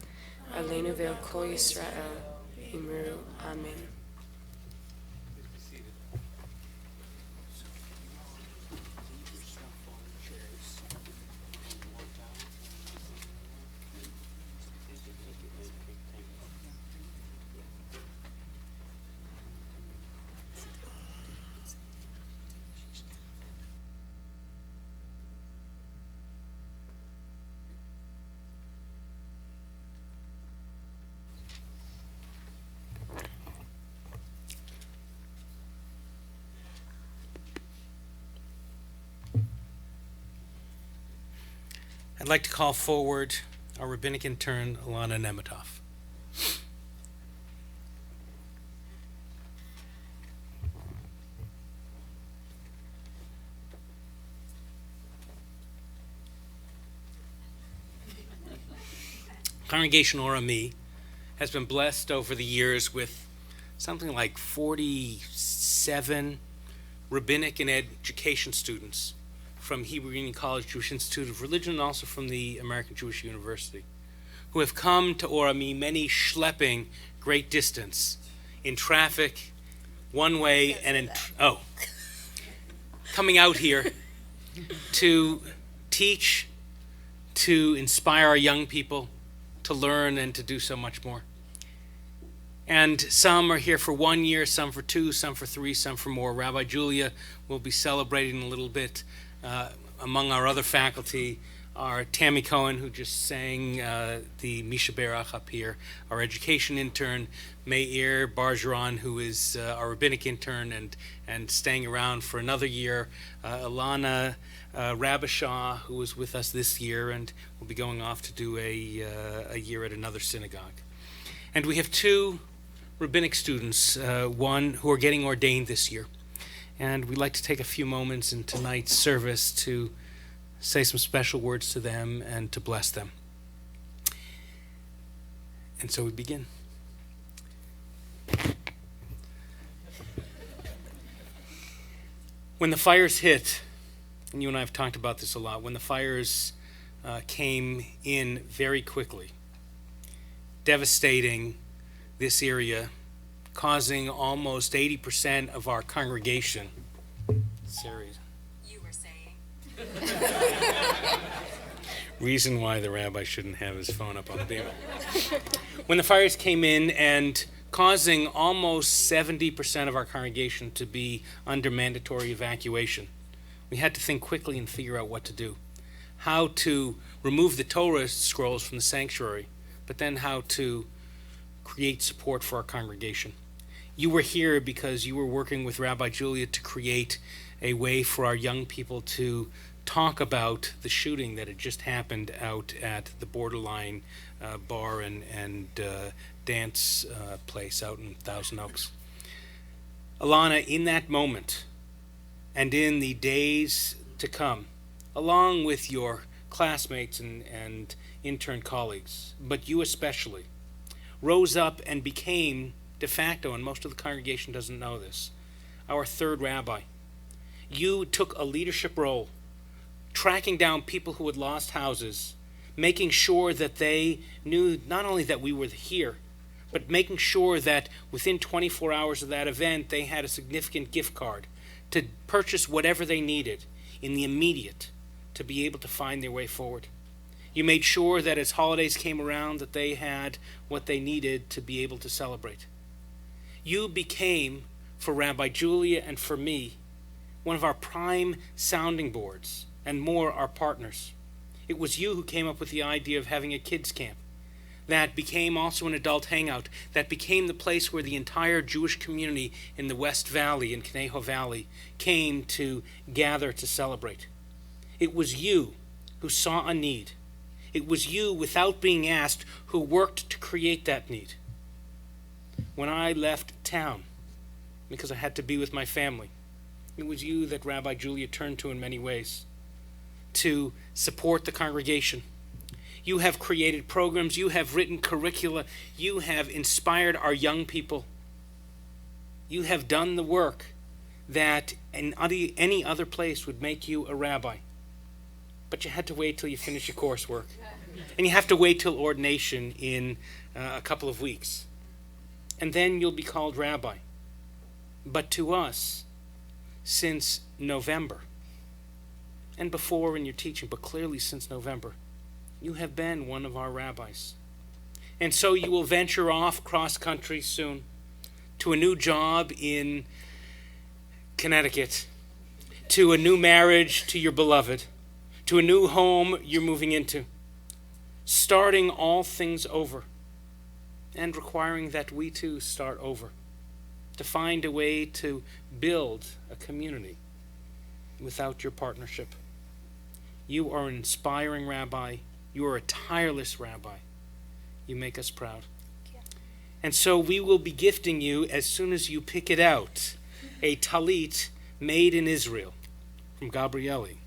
Aleinu ve'el kol Yisrael. V'imru amen. I'd like to call forward our rabbinic intern, Alana Nemitov. Congregation Orami has been blessed over the years with something like 47 rabbinic and education students from Hebrew Union College Jewish Institute of Religion and also from the American Jewish University, who have come to Orami many schlepping great distance in traffic, one way, and coming out here to teach, to inspire our young people, to learn, and to do so much more. And some are here for 1 year, some for 2, some for 3, some for more. Rabbi Julia will be celebrating a little bit. Among our other faculty are Tammy Cohen, who just sang the Misha Berach up here, our education intern, Meir Bargeron, who is our rabbinic intern and staying around for another year, Alana Rabashaw, who was with us this year and will be going off to do a year at another synagogue. And we have 2 rabbinic students, one who are getting ordained this year. And we'd like to take a few moments in tonight's service to say some special words to them and to bless them. And so we begin. When the fires hit, and you and I have talked about this a lot, when the fires came in very quickly, devastating this area, causing almost 80% of our congregation. Sarah. You were saying. Reason why the rabbi shouldn't have his phone up on the beam. When the fires came in and causing almost 70% of our congregation to be under mandatory evacuation, we had to think quickly and figure out what to do. How to remove the Torah scrolls from the sanctuary, but then how to create support for our congregation. You were here because you were working with Rabbi Julia to create a way for our young people to talk about the shooting that had just happened out at the Borderline bar and dance place out in Thousand Oaks. Alana, in that moment and in the days to come, along with your classmates and intern colleagues, but you especially, rose up and became de facto, and most of the congregation doesn't know this, our third rabbi. You took a leadership role, tracking down people who had lost houses, making sure that they knew not only that we were here, but making sure that within 24 hours of that event, they had a significant gift card to purchase whatever they needed in the immediate to be able to find their way forward. You made sure that as holidays came around that they had what they needed to be able to celebrate. You became, for Rabbi Julia and for me, one of our prime sounding boards, and more our partners. It was you who came up with the idea of having a kids camp that became also an adult hangout, that became the place where the entire Jewish community in the West Valley, in Conejo Valley, came to gather to celebrate. It was you who saw a need. It was you, without being asked, who worked to create that need. When I left town, because I had to be with my family, it was you that Rabbi Julia turned to in many ways to support the congregation. You have created programs, you have written curricula, you have inspired our young people. You have done the work that in any other place would make you a rabbi. But you had to wait till you finish your coursework. And you have to wait till ordination in a couple of weeks. And then you'll be called rabbi. But to us, since November, and before in your teaching, but clearly since November, you have been one of our rabbis. And so you will venture off cross-country soon to a new job in Connecticut, to a new marriage to your beloved, to a new home you're moving into, starting all things over and requiring that we too start over, to find a way to build a community without your partnership. You are an inspiring rabbi. You are a tireless rabbi. You make us proud. And so we will be gifting you, as soon as you pick it out, a talit made in Israel from Gabrielli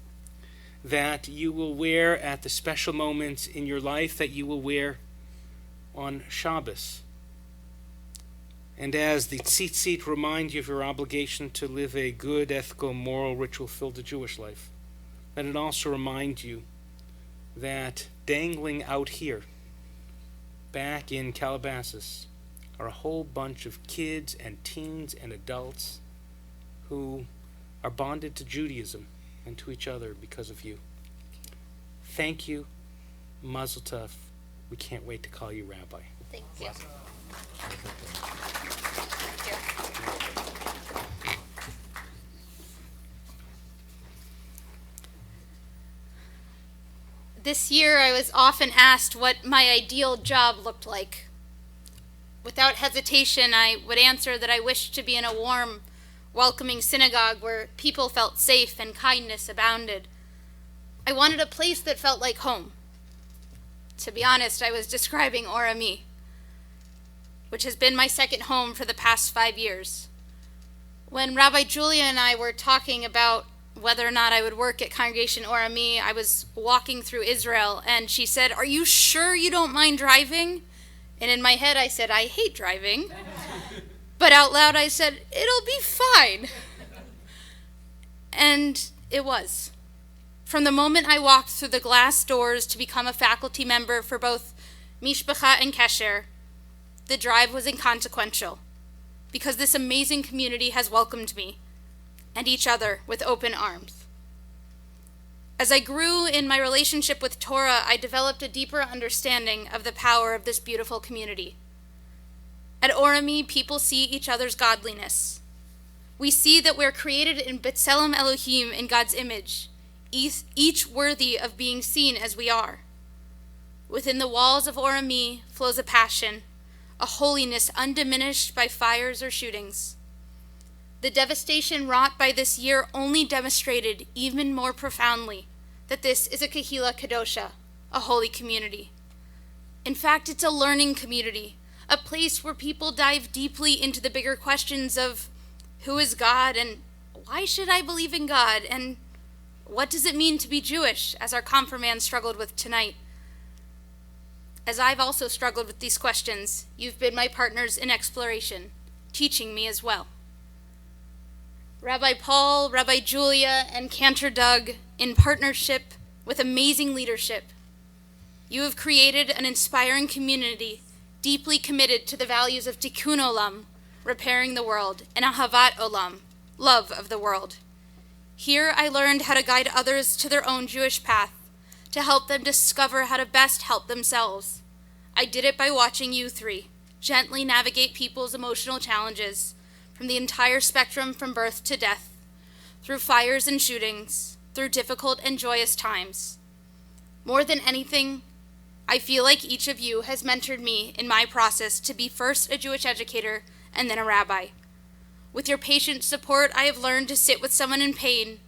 that you will wear at the special moments in your life, that you will wear on Shabbos. And as the tzitzit remind you of your obligation to live a good, ethical, moral, ritual-filled Jewish life, let it also remind you that dangling out here, back in Calabasas, are a whole bunch of kids and teens and adults who are bonded to Judaism and to each other because of you. Thank you. Mazel tov. We can't wait to call you rabbi. Thank you. This year I was often asked what my ideal job looked like. Without hesitation, I would answer that I wished to be in a warm, welcoming synagogue where people felt safe and kindness abounded. I wanted a place that felt like home. To be honest, I was describing Orami, which has been my second home for the past 5 years. When Rabbi Julia and I were talking about whether or not I would work at Congregation Orami, I was walking through Israel, and she said, "Are you sure you don't mind driving?" And in my head I said, "I hate driving." But out loud I said, "It'll be fine." And it was. From the moment I walked through the glass doors to become a faculty member for both Mishpacha and Kesher, the drive was inconsequential, because this amazing community has welcomed me and each other with open arms. As I grew in my relationship with Torah, I developed a deeper understanding of the power of this beautiful community. At Orami, people see each other's godliness. We see that we're created in B'Tselem Elohim, in God's image, each worthy of being seen as we are. Within the walls of Orami flows a passion, a holiness undiminished by fires or shootings. The devastation wrought by this year only demonstrated even more profoundly that this is a Kehila Kadosha, a holy community. In fact, it's a learning community, a place where people dive deeply into the bigger questions of who is God, and why should I believe in God, and what does it mean to be Jewish, as our confirmand struggled with tonight. As I've also struggled with these questions, you've been my partners in exploration, teaching me as well. Rabbi Paul, Rabbi Julia, and Cantor Doug, in partnership with amazing leadership, you have created an inspiring community deeply committed to the values of Tikkun Olam, repairing the world, and Ahavat Olam, love of the world. Here I learned how to guide others to their own Jewish path, to help them discover how to best help themselves. I did it by watching you three gently navigate people's emotional challenges from the entire spectrum from birth to death, through fires and shootings, through difficult and joyous times. More than anything, I feel like each of you has mentored me in my process to be first a Jewish educator and then a rabbi. With your patient support, I have learned to sit with someone in pain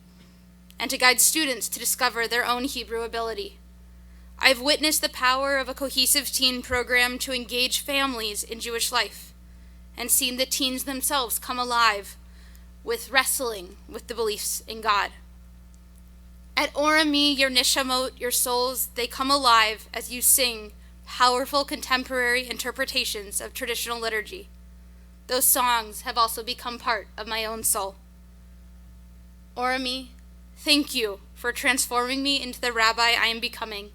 and to guide students to discover their own Hebrew ability. I've witnessed the power of a cohesive teen program to engage families in Jewish life, and seen the teens themselves come alive with wrestling with the beliefs in God. At Orami, your nishamot, your souls, they come alive as you sing powerful contemporary interpretations of traditional liturgy. Those songs have also become part of my own soul. Orami, thank you for transforming me into the rabbi I am becoming.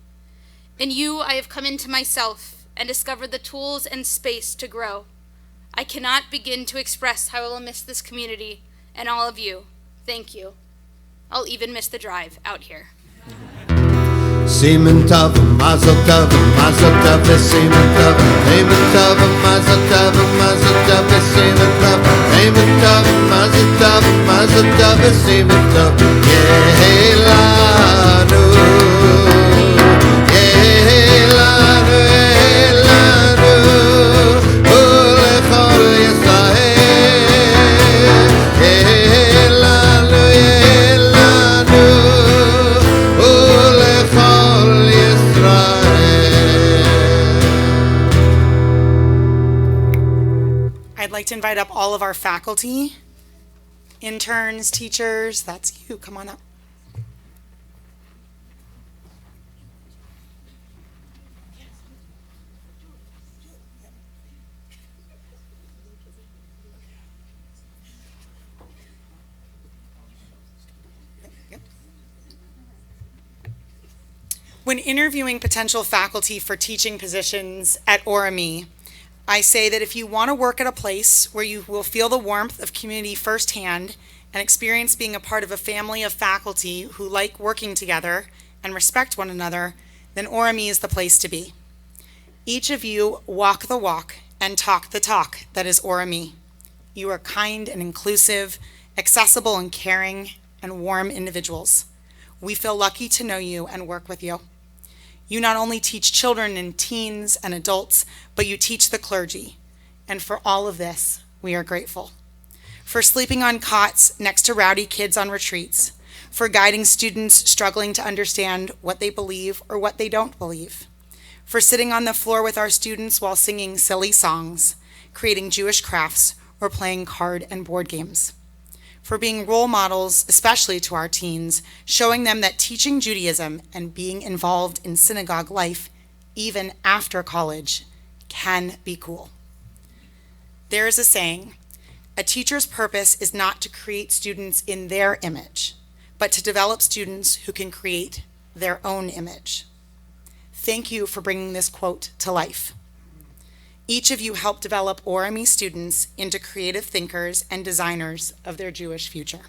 In you, I have come into myself and discovered the tools and space to grow. I cannot begin to express how I will miss this community and all of you. Thank you. I'll even miss the drive out here. Semen tov, mazel tov, semen tov, amen tov, mazel tov, semen tov, amen tov, mazel tov, semen tov. Yehelanu, yehelanu, yehelanu, ulechol Yisrael. Yehelanu, yehelanu, ulechol Yisrael. I'd like to invite up all of our faculty, interns, teachers. That's you. Come on up. When interviewing potential faculty for teaching positions at Orami, I say that if you want to work at a place where you will feel the warmth of community firsthand and experience being a part of a family of faculty who like working together and respect one another, then Orami is the place to be. Each of you walk the walk and talk the talk that is Orami. You are kind and inclusive, accessible and caring, and warm individuals. We feel lucky to know you and work with you. You not only teach children and teens and adults, but you teach the clergy. And for all of this, we are grateful. For sleeping on cots next to rowdy kids on retreats, for guiding students struggling to understand what they believe or what they don't believe, for sitting on the floor with our students while singing silly songs, creating Jewish crafts, or playing card and board games. for being role models, especially to our teens, showing them that teaching Judaism and being involved in synagogue life, even after college, can be cool. There is a saying, a teacher's purpose is not to create students in their image, but to develop students who can create their own image. Thank you for bringing this quote to life. Each of you helped develop ORME students into creative thinkers and designers of their Jewish future.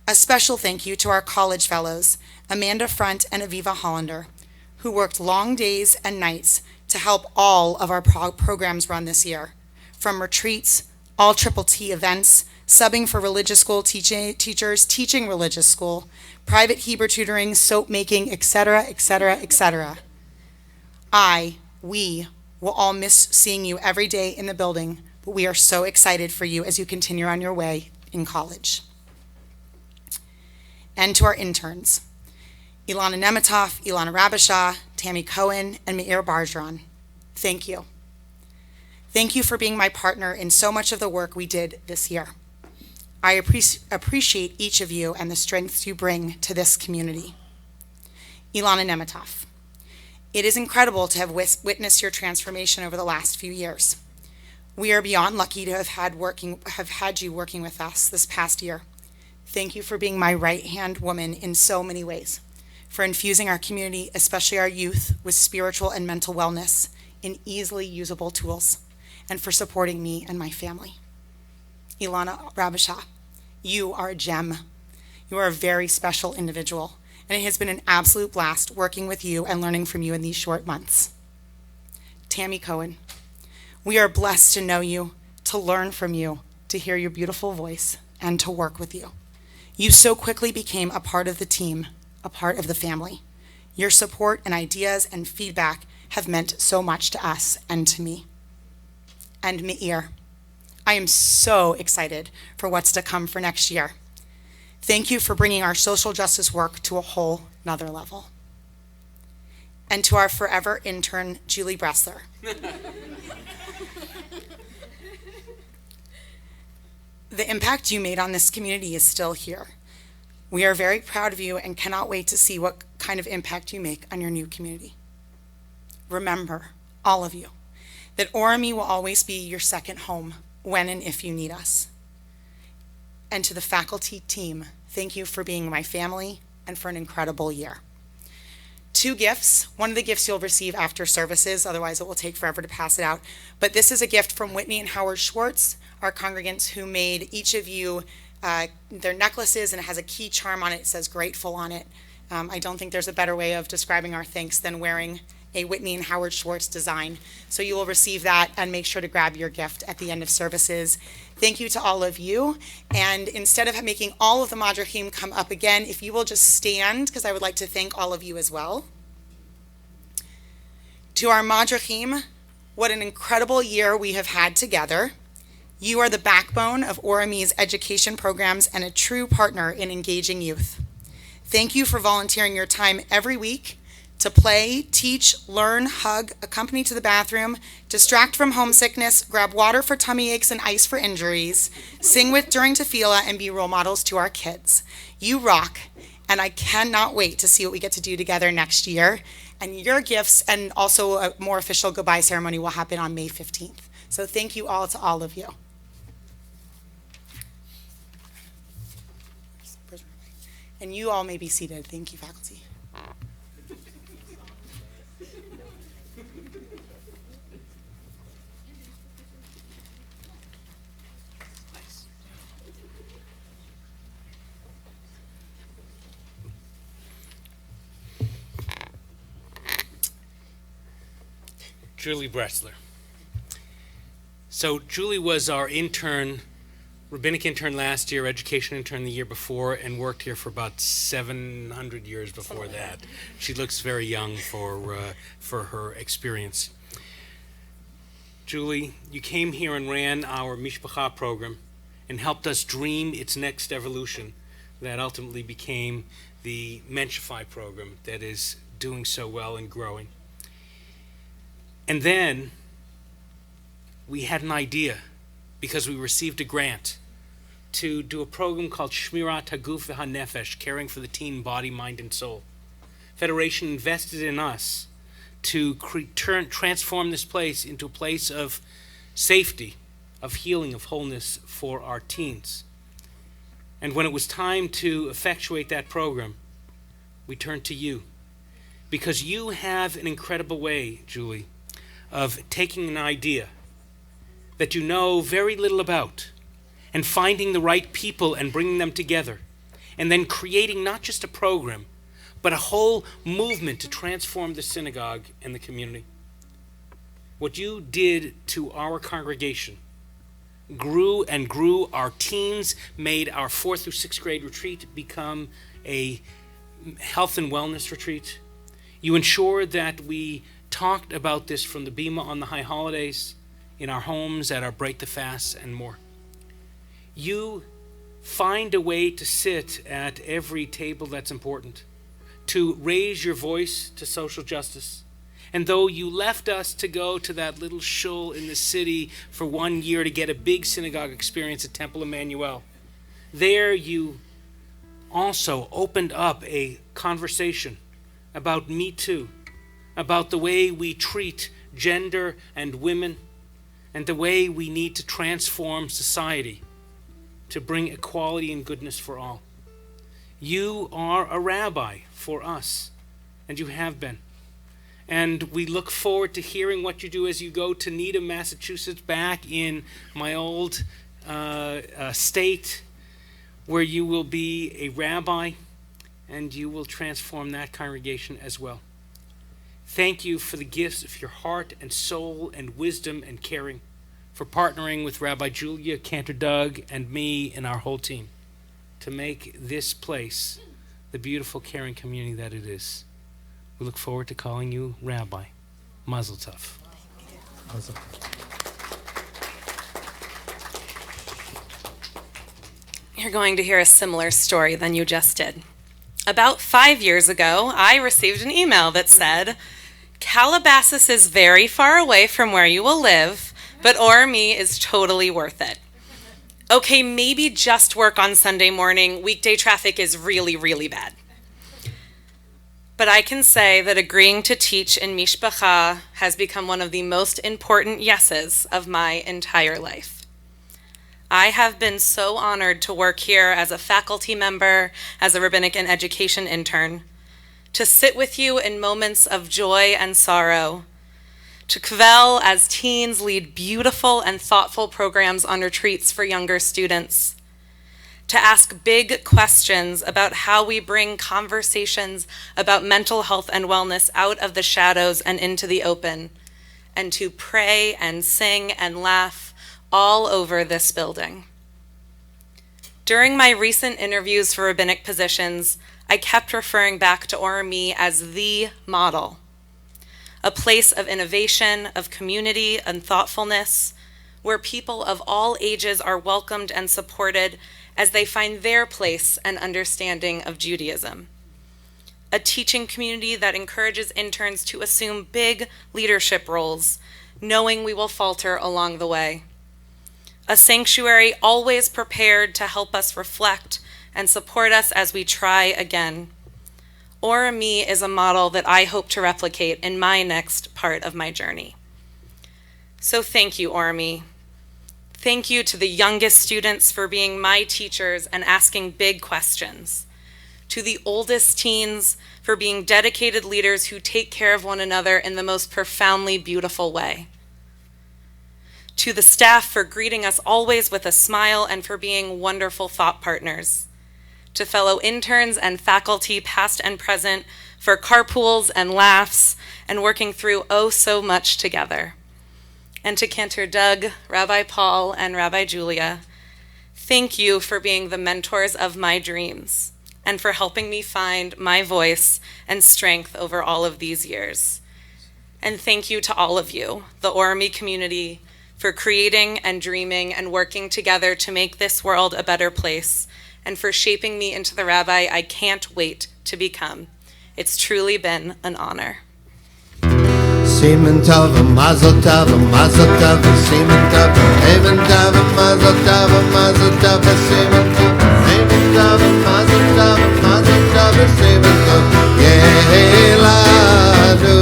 A special thank you to our college fellows, Amanda Front and Aviva Hollander, who worked long days and nights to help all of our programs run this year, from retreats, all Triple T events, subbing for religious school teachers, teaching religious school, private Hebrew tutoring, soap making, etc., etc., etc. We will all miss seeing you every day in the building, but we are so excited for you as you continue on your way in college. And to our interns, Ilana Nemetov, Ilana Rabashah, Tammy Cohen, and Meir Barjron, thank you. Thank you for being my partner in so much of the work we did this year. I appreciate each of you and the strengths you bring to this community. Ilana Nemetov, it is incredible to have witnessed your transformation over the last few years. We are beyond lucky to have had you working with us this past year. Thank you for being my right-hand woman in so many ways, for infusing our community, especially our youth, with spiritual and mental wellness in easily usable tools, and for supporting me and my family. Ilana Rabashah, you are a gem. You are a very special individual, and it has been an absolute blast working with you and learning from you in these short months. Tammy Cohen, we are blessed to know you, to learn from you, to hear your beautiful voice, and to work with you. You so quickly became a part of the team, a part of the family. Your support and ideas and feedback have meant so much to us and to me. And Meir, I am so excited for what's to come for next year. Thank you for bringing our social justice work to a whole nother level. And to our forever intern, Julie Bressler. The impact you made on this community is still here. We are very proud of you and cannot wait to see what kind of impact you make on your new community. Remember, all of you, that ORME will always be your second home when and if you need us. And to the faculty team, thank you for being my family and for an incredible year. 2 gifts. One of the gifts you'll receive after services, otherwise it will take forever to pass it out. But this is a gift from Whitney and Howard Schwartz, our congregants, who made each of you their necklaces, and it has a key charm on it. It says grateful on it. I don't think there's a better way of describing our thanks than wearing a Whitney and Howard Schwartz design. So you will receive that, and make sure to grab your gift at the end of services. Thank you to all of you. And instead of making all of the Madrachim come up again, if you will just stand, because I would like to thank all of you as well. To our Madrachim, what an incredible year we have had together. You are the backbone of ORME's education programs and a true partner in engaging youth. Thank you for volunteering your time every week to play, teach, learn, hug, accompany to the bathroom, distract from homesickness, grab water for tummy aches and ice for injuries, sing with during tefillah, and be role models to our kids. You rock, and I cannot wait to see what we get to do together next year. And your gifts and also a more official goodbye ceremony will happen on May 15th. So thank you all to all of you. And you all may be seated. Thank you, faculty. Julie Bressler. So Julie was our intern, rabbinic intern last year, education intern the year before, and worked here for about 700 years before that. She looks very young for her experience. Julie, you came here and ran our Mishpacha program and helped us dream its next evolution that ultimately became the Menschify program that is doing so well and growing. And then we had an idea because we received a grant to do a program called Shmirat Haguf v'Hanefesh, caring for the teen body, mind, and soul. Federation invested in us to transform this place into a place of safety, of healing, of wholeness for our teens. And when it was time to effectuate that program, we turned to you. Because you have an incredible way, Julie, of taking an idea that you know very little about and finding the right people and bringing them together and then creating not just a program, but a whole movement to transform the synagogue and the community. What you did to our congregation grew and grew. Our teens made our 4th through 6th grade retreat become a health and wellness retreat. You ensured that we talked about this from the Bima on the high holidays, in our homes, at our break the fasts, and more. You find a way to sit at every table that's important, to raise your voice to social justice. And though you left us to go to that little shul in the city for 1 year to get a big synagogue experience at Temple Emmanuel, there you also opened up a conversation about Me Too, about the way we treat gender and women, and the way we need to transform society to bring equality and goodness for all. You are a rabbi for us, and you have been. And we look forward to hearing what you do as you go to Needham, Massachusetts, back in my old state, where you will be a rabbi and you will transform that congregation as well. Thank you for the gifts of your heart and soul and wisdom and caring, for partnering with Rabbi Julia, Cantor Doug, and me and our whole team to make this place the beautiful, caring community that it is. We look forward to calling you Rabbi. Mazel tov. You're going to hear a similar story than you just did. About 5 years ago, I received an email that said, Calabasas is very far away from where you will live, but Ormy is totally worth it. Okay, maybe just work on Sunday morning. Weekday traffic is really, really bad. But I can say that agreeing to teach in Mishpacha has become one of the most important yeses of my entire life. I have been so honored to work here as a faculty member, as a rabbinic and education intern, to sit with you in moments of joy and sorrow, to kvel as teens lead beautiful and thoughtful programs on retreats for younger students, to ask big questions about how we bring conversations about mental health and wellness out of the shadows and into the open, and to pray and sing and laugh all over this building. During my recent interviews for rabbinic positions, I kept referring back to Ormy as the model, a place of innovation, of community and thoughtfulness, where people of all ages are welcomed and supported as they find their place and understanding of Judaism. A teaching community that encourages interns to assume big leadership roles, knowing we will falter along the way. A sanctuary always prepared to help us reflect and support us as we try again. Ormy is a model that I hope to replicate in my next part of my journey. So thank you, Ormy. Thank you to the youngest students for being my teachers and asking big questions. To the oldest teens for being dedicated leaders who take care of one another in the most profoundly beautiful way. To the staff for greeting us always with a smile and for being wonderful thought partners. To fellow interns and faculty, past and present, for carpools and laughs and working through oh so much together. And to Cantor Doug, Rabbi Paul, and Rabbi Julia, thank you for being the mentors of my dreams and for helping me find my voice and strength over all of these years. And thank you to all of you, the Ormy community, for creating and dreaming and working together to make this world a better place, and for shaping me into the rabbi I can't wait to become. It's truly been an honor. Semen tov, mazel tov, mazel tov, semen tov, amen tov, mazel tov, mazel tov, semen tov, amen tov, mazel tov, mazel tov, semen tov, Yelanu,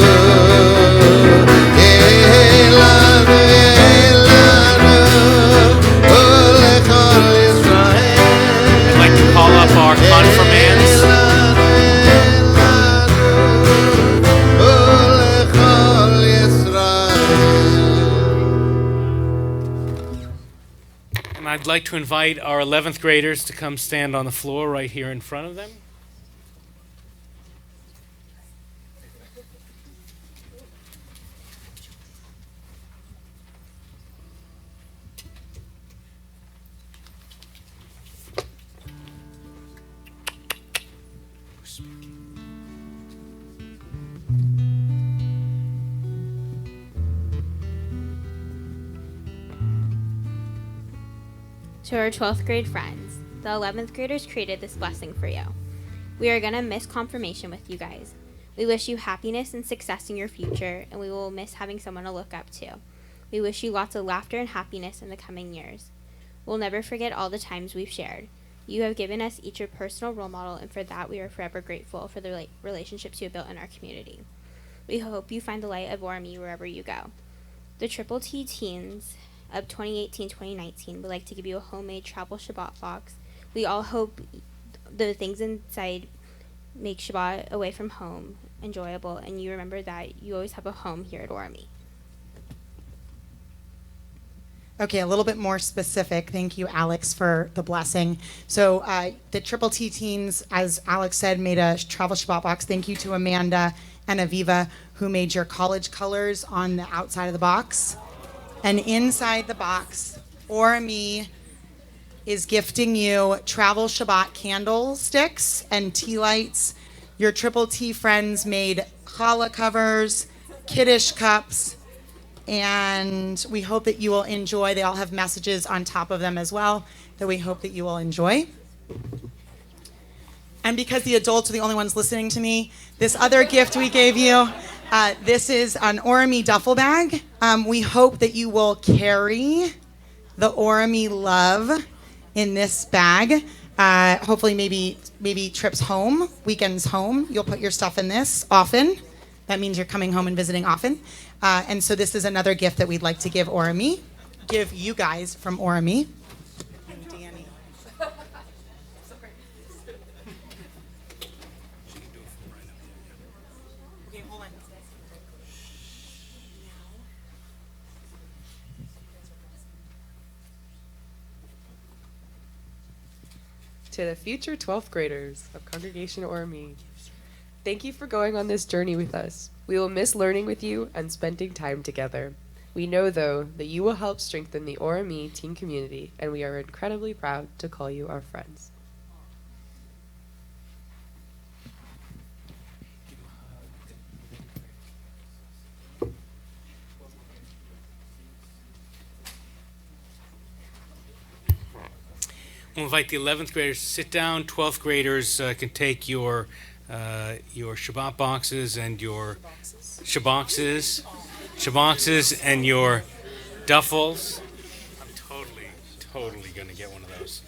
Yelanu, Yelanu, Olechol Yisrael. I'd like to call up our confirmands. And I'd like to invite our 11th graders to come stand on the floor right here in front of them. To our 12th grade friends, the 11th graders created this blessing for you. We are going to miss confirmation with you guys. We wish you happiness and success in your future, and we will miss having someone to look up to. We wish you lots of laughter and happiness in the coming years. We'll never forget all the times we've shared. You have given us each a personal role model, and for that we are forever grateful for the relationships you have built in our community. We hope you find the light of ORME wherever you go. The Triple T teens of 2018-2019 would like to give you a homemade travel Shabbat box. We all hope the things inside make Shabbat away from home enjoyable, and you remember that you always have a home here at ORME. Okay, a little bit more specific. Thank you, Alex, for the blessing. So the Triple T teens, as Alex said, made a travel Shabbat box. Thank you to Amanda and Aviva, who made your college colors on the outside of the box. And inside the box, ORME is gifting you travel Shabbat candlesticks and tea lights. Your Triple T friends made challah covers, Kiddush cups, and we hope that you will enjoy. They all have messages on top of them as well that we hope that you will enjoy. And because the adults are the only ones listening to me, this other gift we gave you, this is an ORME duffel bag. We hope that you will carry the ORME love in this bag. Hopefully maybe trips home, weekends home. You'll put your stuff in this often. That means you're coming home and visiting often. And so this is another gift that we'd like to give you guys from ORME. To the future 12th graders of Congregation ORME, thank you for going on this journey with us. We will miss learning with you and spending time together. We know, though, that you will help strengthen the ORME teen community, and we are incredibly proud to call you our friends. We'll invite the 11th graders to sit down. 12th graders can take your Shabbat boxes and your Shabboxes and your duffels. I'm totally going to get one of those.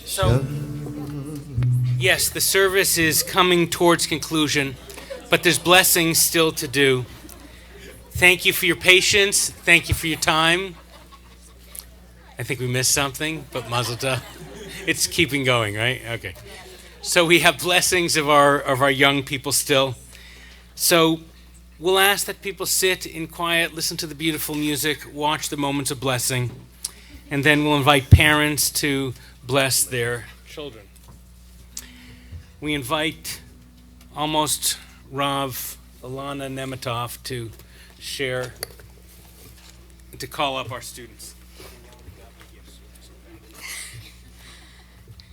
So, yes, the service is coming towards conclusion, but there's blessings still to do. Thank you for your patience. Thank you for your time. I think we missed something, but Mazel Tov. It's keeping going, right? Okay. So we have blessings of our young people still. So we'll ask that people sit in quiet, listen to the beautiful music, watch the moments of blessing, and then we'll invite parents to bless their children. We invite almost Rav Alana Nemetov to share, to call up our students.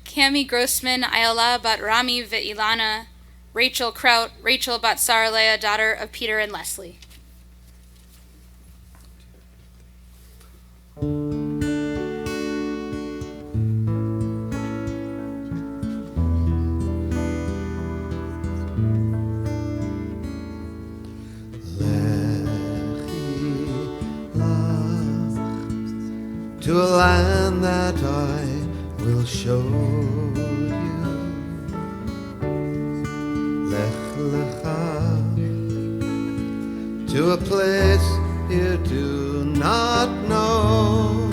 Cami Grossman, Ayala bat Rami Ve'ilana, Rachel Kraut, Rachel bat Saralea, daughter of Peter and Leslie. land that I will show you. Lech lecha, to a place you do not know.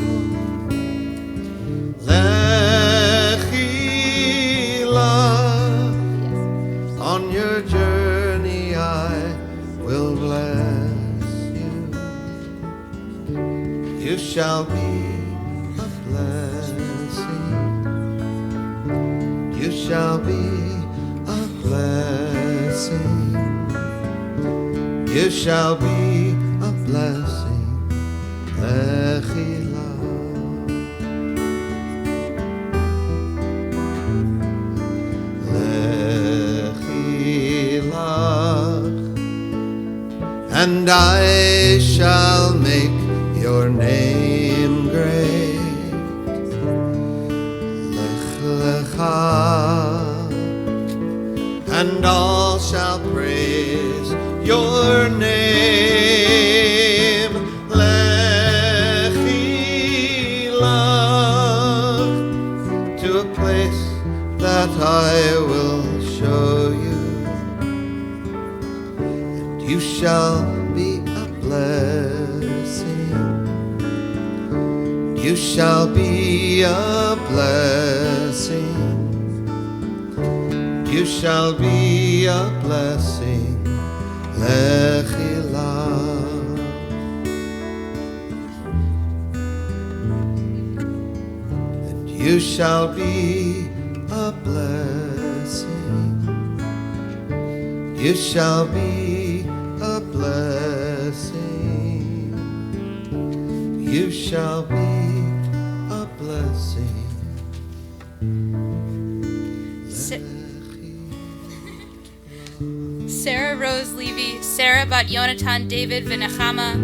Lechi la, on your journey I will bless you. You shall be a blessing. You shall be a blessing. You shall be a blessing. Lechi la. Lechi lach. And I shall make your name great. Lech lecha. And all shall praise your name. Lechi lach, to a place that I will show you. And you shall be a blessing. You shall be a blessing. You shall be a blessing. Lechi lach. And you shall be a blessing. You shall be a blessing. You shall be a blessing. Sarah Rose Levy, Sarah bat Yonatan David Vinachama,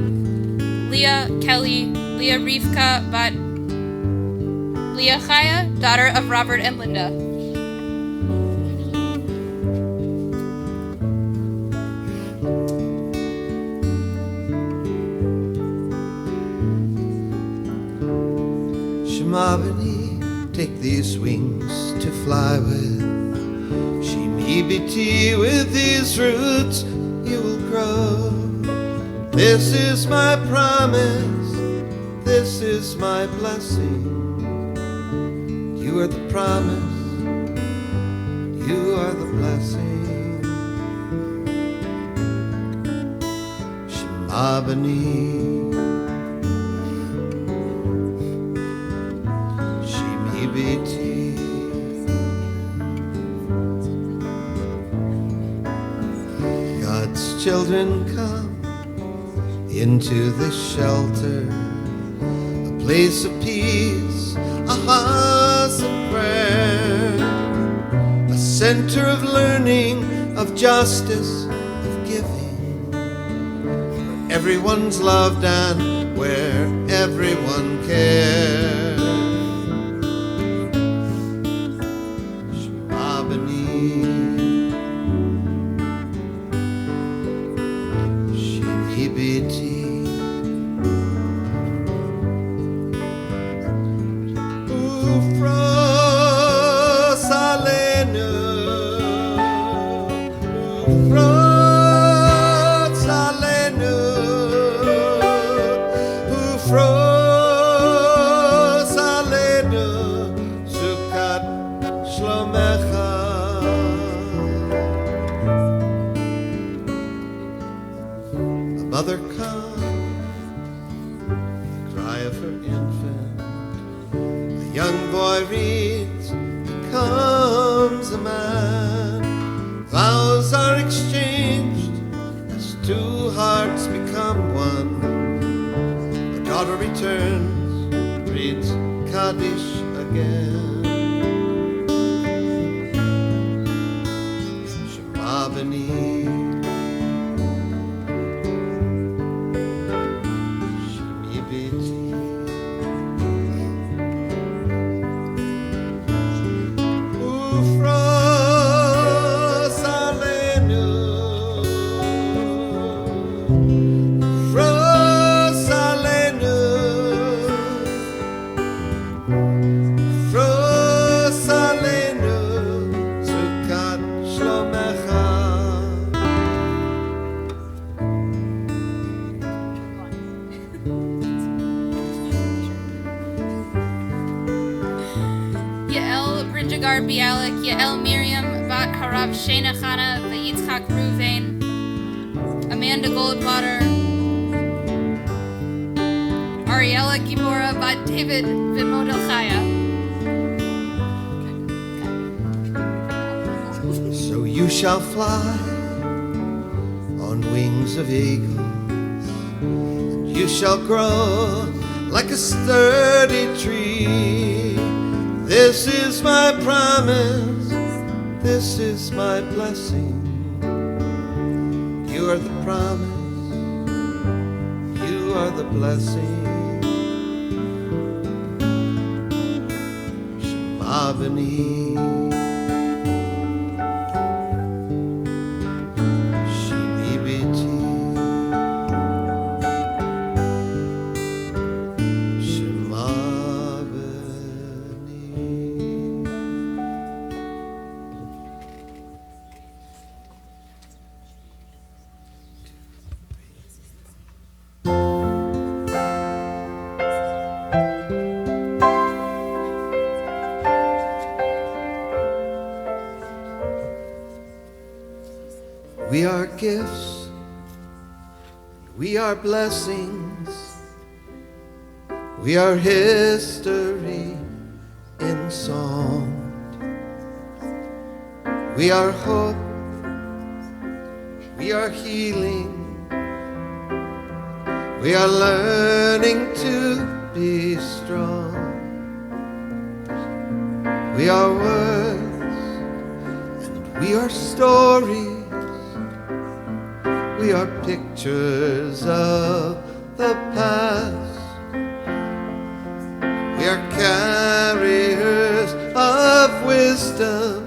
Leah Kelly, Leah Rivka bat Leah Chaya, daughter of Robert and Linda. Shema B'ni, take these wings to fly with. Shemi Biti, with these roots you will grow. This is my promise, this is my blessing. You are the promise, you are the blessing. Shema B'ni, God's children come into this shelter, a place of peace, a house of prayer, a center of learning, of justice, of giving, where everyone's loved and where everyone cares. Mother comes, the cry of her infant. The young boy reads, becomes a man. Vows are exchanged as two hearts become one. A daughter returns, reads Kaddish again. Shema B'ni. Fros aleinu Sukat shlomecha. Yael Brinjagar Bialik, Yael Miriam Bat Harav Shena Chana, Yitzchak Ruvain, Amanda Goldwater, Ariella Gibora Bat David Vimodel Chaya. So you shall fly on wings of eagles, and you shall grow like a sturdy tree. This is my promise, this is my blessing. You are the promise, you are the blessing. Shema B'ni, Shimi B'ti, Shema We are gifts, we are blessings, we are history in song. We are hope, we are healing, we are learning to be strong. We are words and we are stories. We are pictures of the past. We are carriers of wisdom,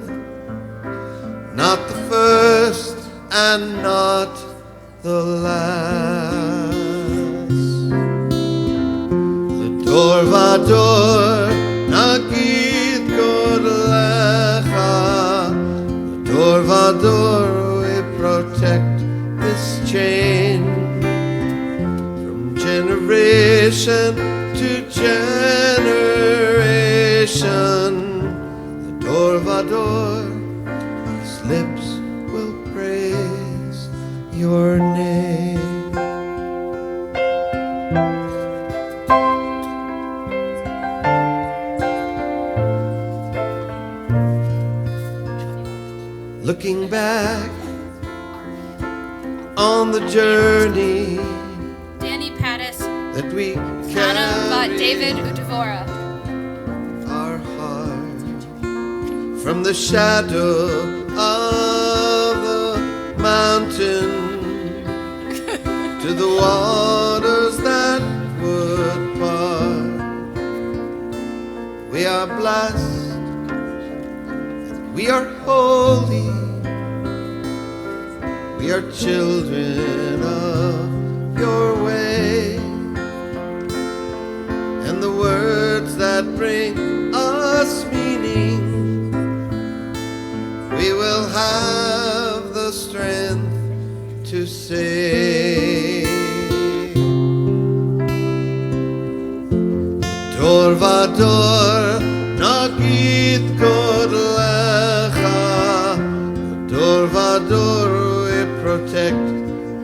not the first and not the last. The Dor Vador Nagid Godlecha. The Dor Vador we protect this chain from generation to generation. The Dor Vador, his lips will praise your name. Looking back on the journey Danny Pattis, that we Hannah Bat carry David Udavora. our heart from the shadow of the mountain to the waters that would part. We are blessed, we are holy. We are children of your way, and the words that bring us meaning, we will have the strength to say. Dor Vador Nagid Godlecha. Dor Vador protect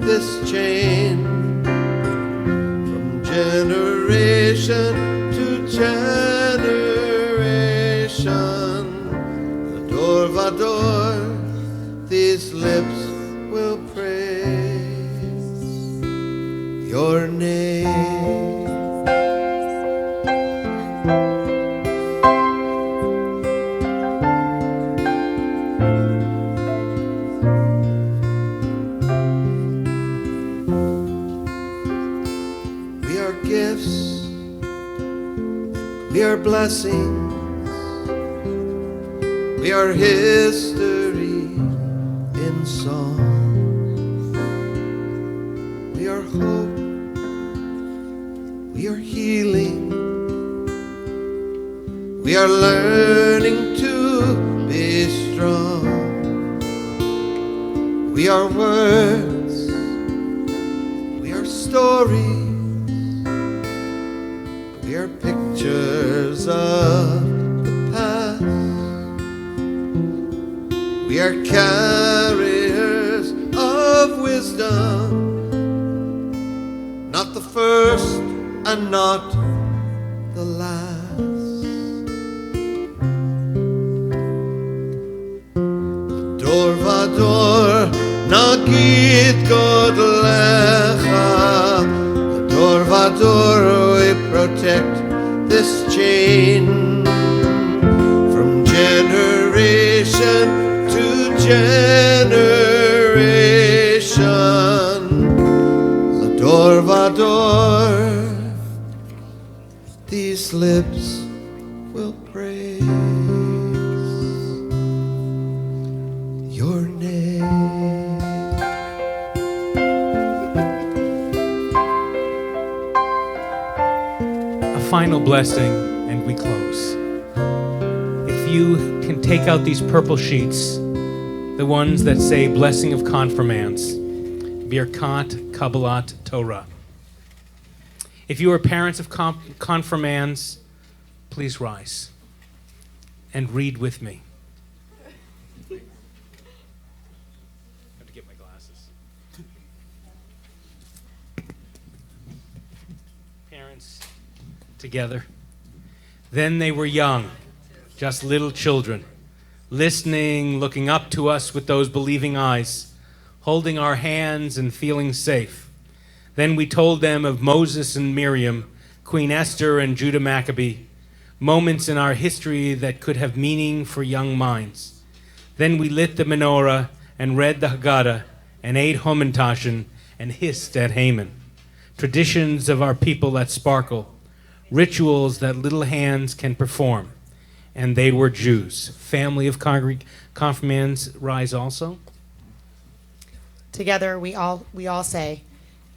this chain from generation to generation. The Dor Vador, these lips will praise your name. Gifts, we are blessings, we are history in song. We are hope, we are healing, We are learning to be strong. We are words, we are stories, we are pictures of the past. We are carriers of wisdom, not the first and not the last. Dor vador nagid godlecha, dor vador we protect this chain from generation to generation. Dor vador, these lips will praise your name. A final blessing, and we close. If you can take out these purple sheets, the ones that say blessing of confirmands, Birkat Kabbalat Torah. If you are parents of confirmands, please rise and read with me. I have to get my glasses. Parents together. Then they were young, just little children, listening, looking up to us with those believing eyes, holding our hands and feeling safe. Then we told them of Moses and Miriam, Queen Esther and Judah Maccabee, moments in our history that could have meaning for young minds. Then we lit the menorah and read the Haggadah and ate Hamantashen and hissed at Haman. Traditions of our people that sparkle, rituals that little hands can perform. And they were Jews. Family of confirmands, rise also. Together we all say,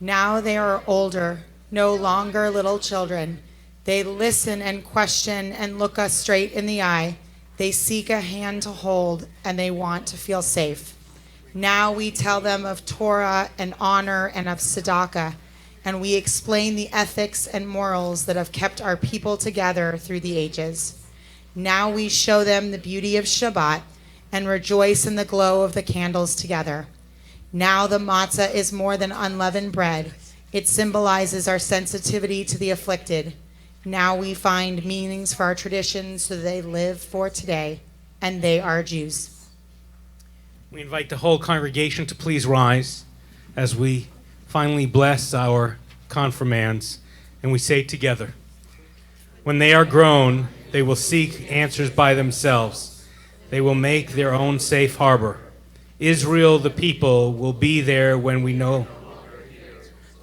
now they are older, no longer little children. They listen and question and look us straight in the eye. They seek a hand to hold and they want to feel safe. Now we tell them of Torah and honor and of tzedakah, and we explain the ethics and morals that have kept our people together through the ages. Now we show them the beauty of Shabbat and rejoice in the glow of the candles together. Now the matzah is more than unleavened bread. It symbolizes our sensitivity to the afflicted. Now we find meanings for our traditions so that they live for today, and they are Jews. We invite the whole congregation to please rise as we finally bless our confirmands, and we say together, when they are grown, they will seek answers by themselves. They will make their own safe harbor. Israel, the people, will be there when we know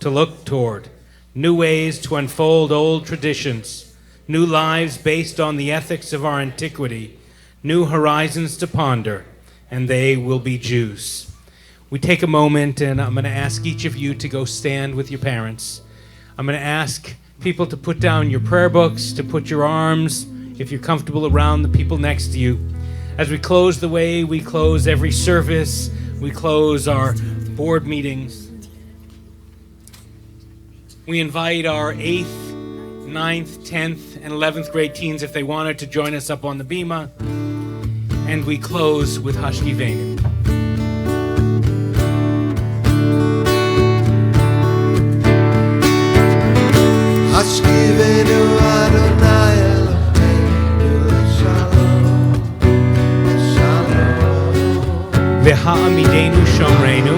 to look toward new ways to unfold old traditions, new lives based on the ethics of our antiquity, new horizons to ponder, and they will be Jews. We take a moment, and I'm going to ask each of you to go stand with your parents. I'm going to ask people to put down your prayer books, to put your arms, if you're comfortable, around the people next to you. As we close the way we close every service, we close our board meetings. We invite our 8th, 9th, 10th, and 11th grade teens, if they wanted, to join us up on the bima. And we close with Hashkivenu. Hashkivenu Adonai Eloheinu Shalom, Shalom. V'ha'amidenu shomreinu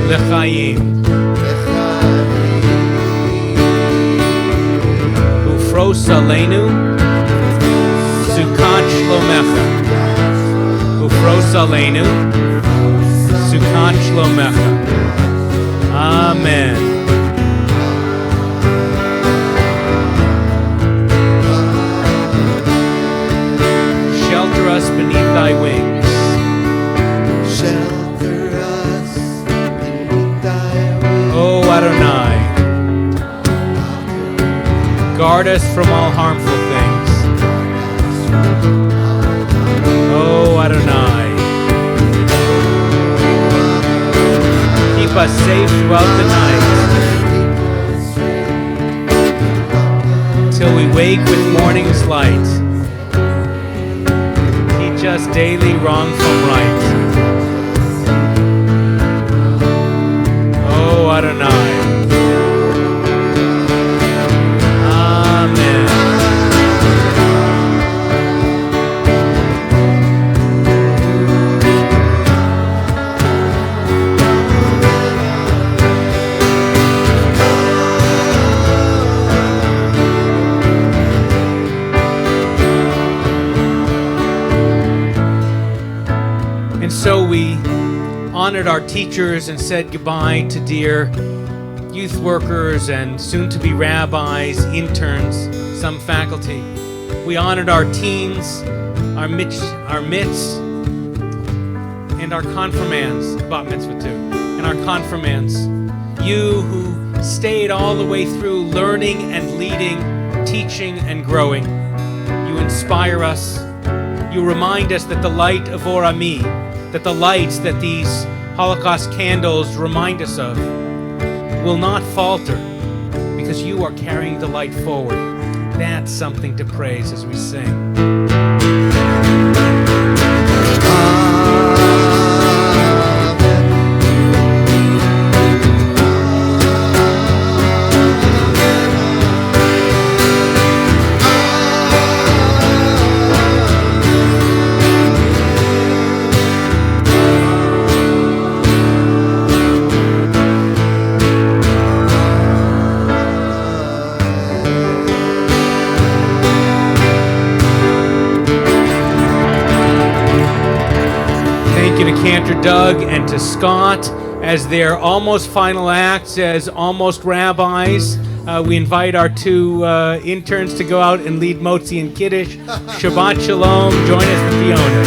l'chayim. Ufros aleinu sukat shlomecha. Ufros aleinu sukat shlomecha. Amen. Shelter us beneath thy wings. Shelter us beneath thy wings. O Adonai, guard us from all harmful things. Oh Adonai, keep us safe throughout the night till we wake with morning's light. Teach us daily wrong from right. Oh Adonai. Amen. And so we honored our teachers and said goodbye to dear youth workers and soon-to-be rabbis, interns, some faculty. We honored our teens, our mits, and our confirmands, bat mitzvah too, and our confirmands. You who stayed all the way through learning and leading, teaching and growing. You inspire us. You remind us that the light of Or Ami, that the lights that these Holocaust candles remind us of, will not falter because you are carrying the light forward. That's something to praise as we sing. Thank you to Cantor Doug and to Scott as their almost final acts as almost rabbis. We invite our two interns to go out and lead Motzi and Kiddush. Shabbat Shalom. Join us at the owner.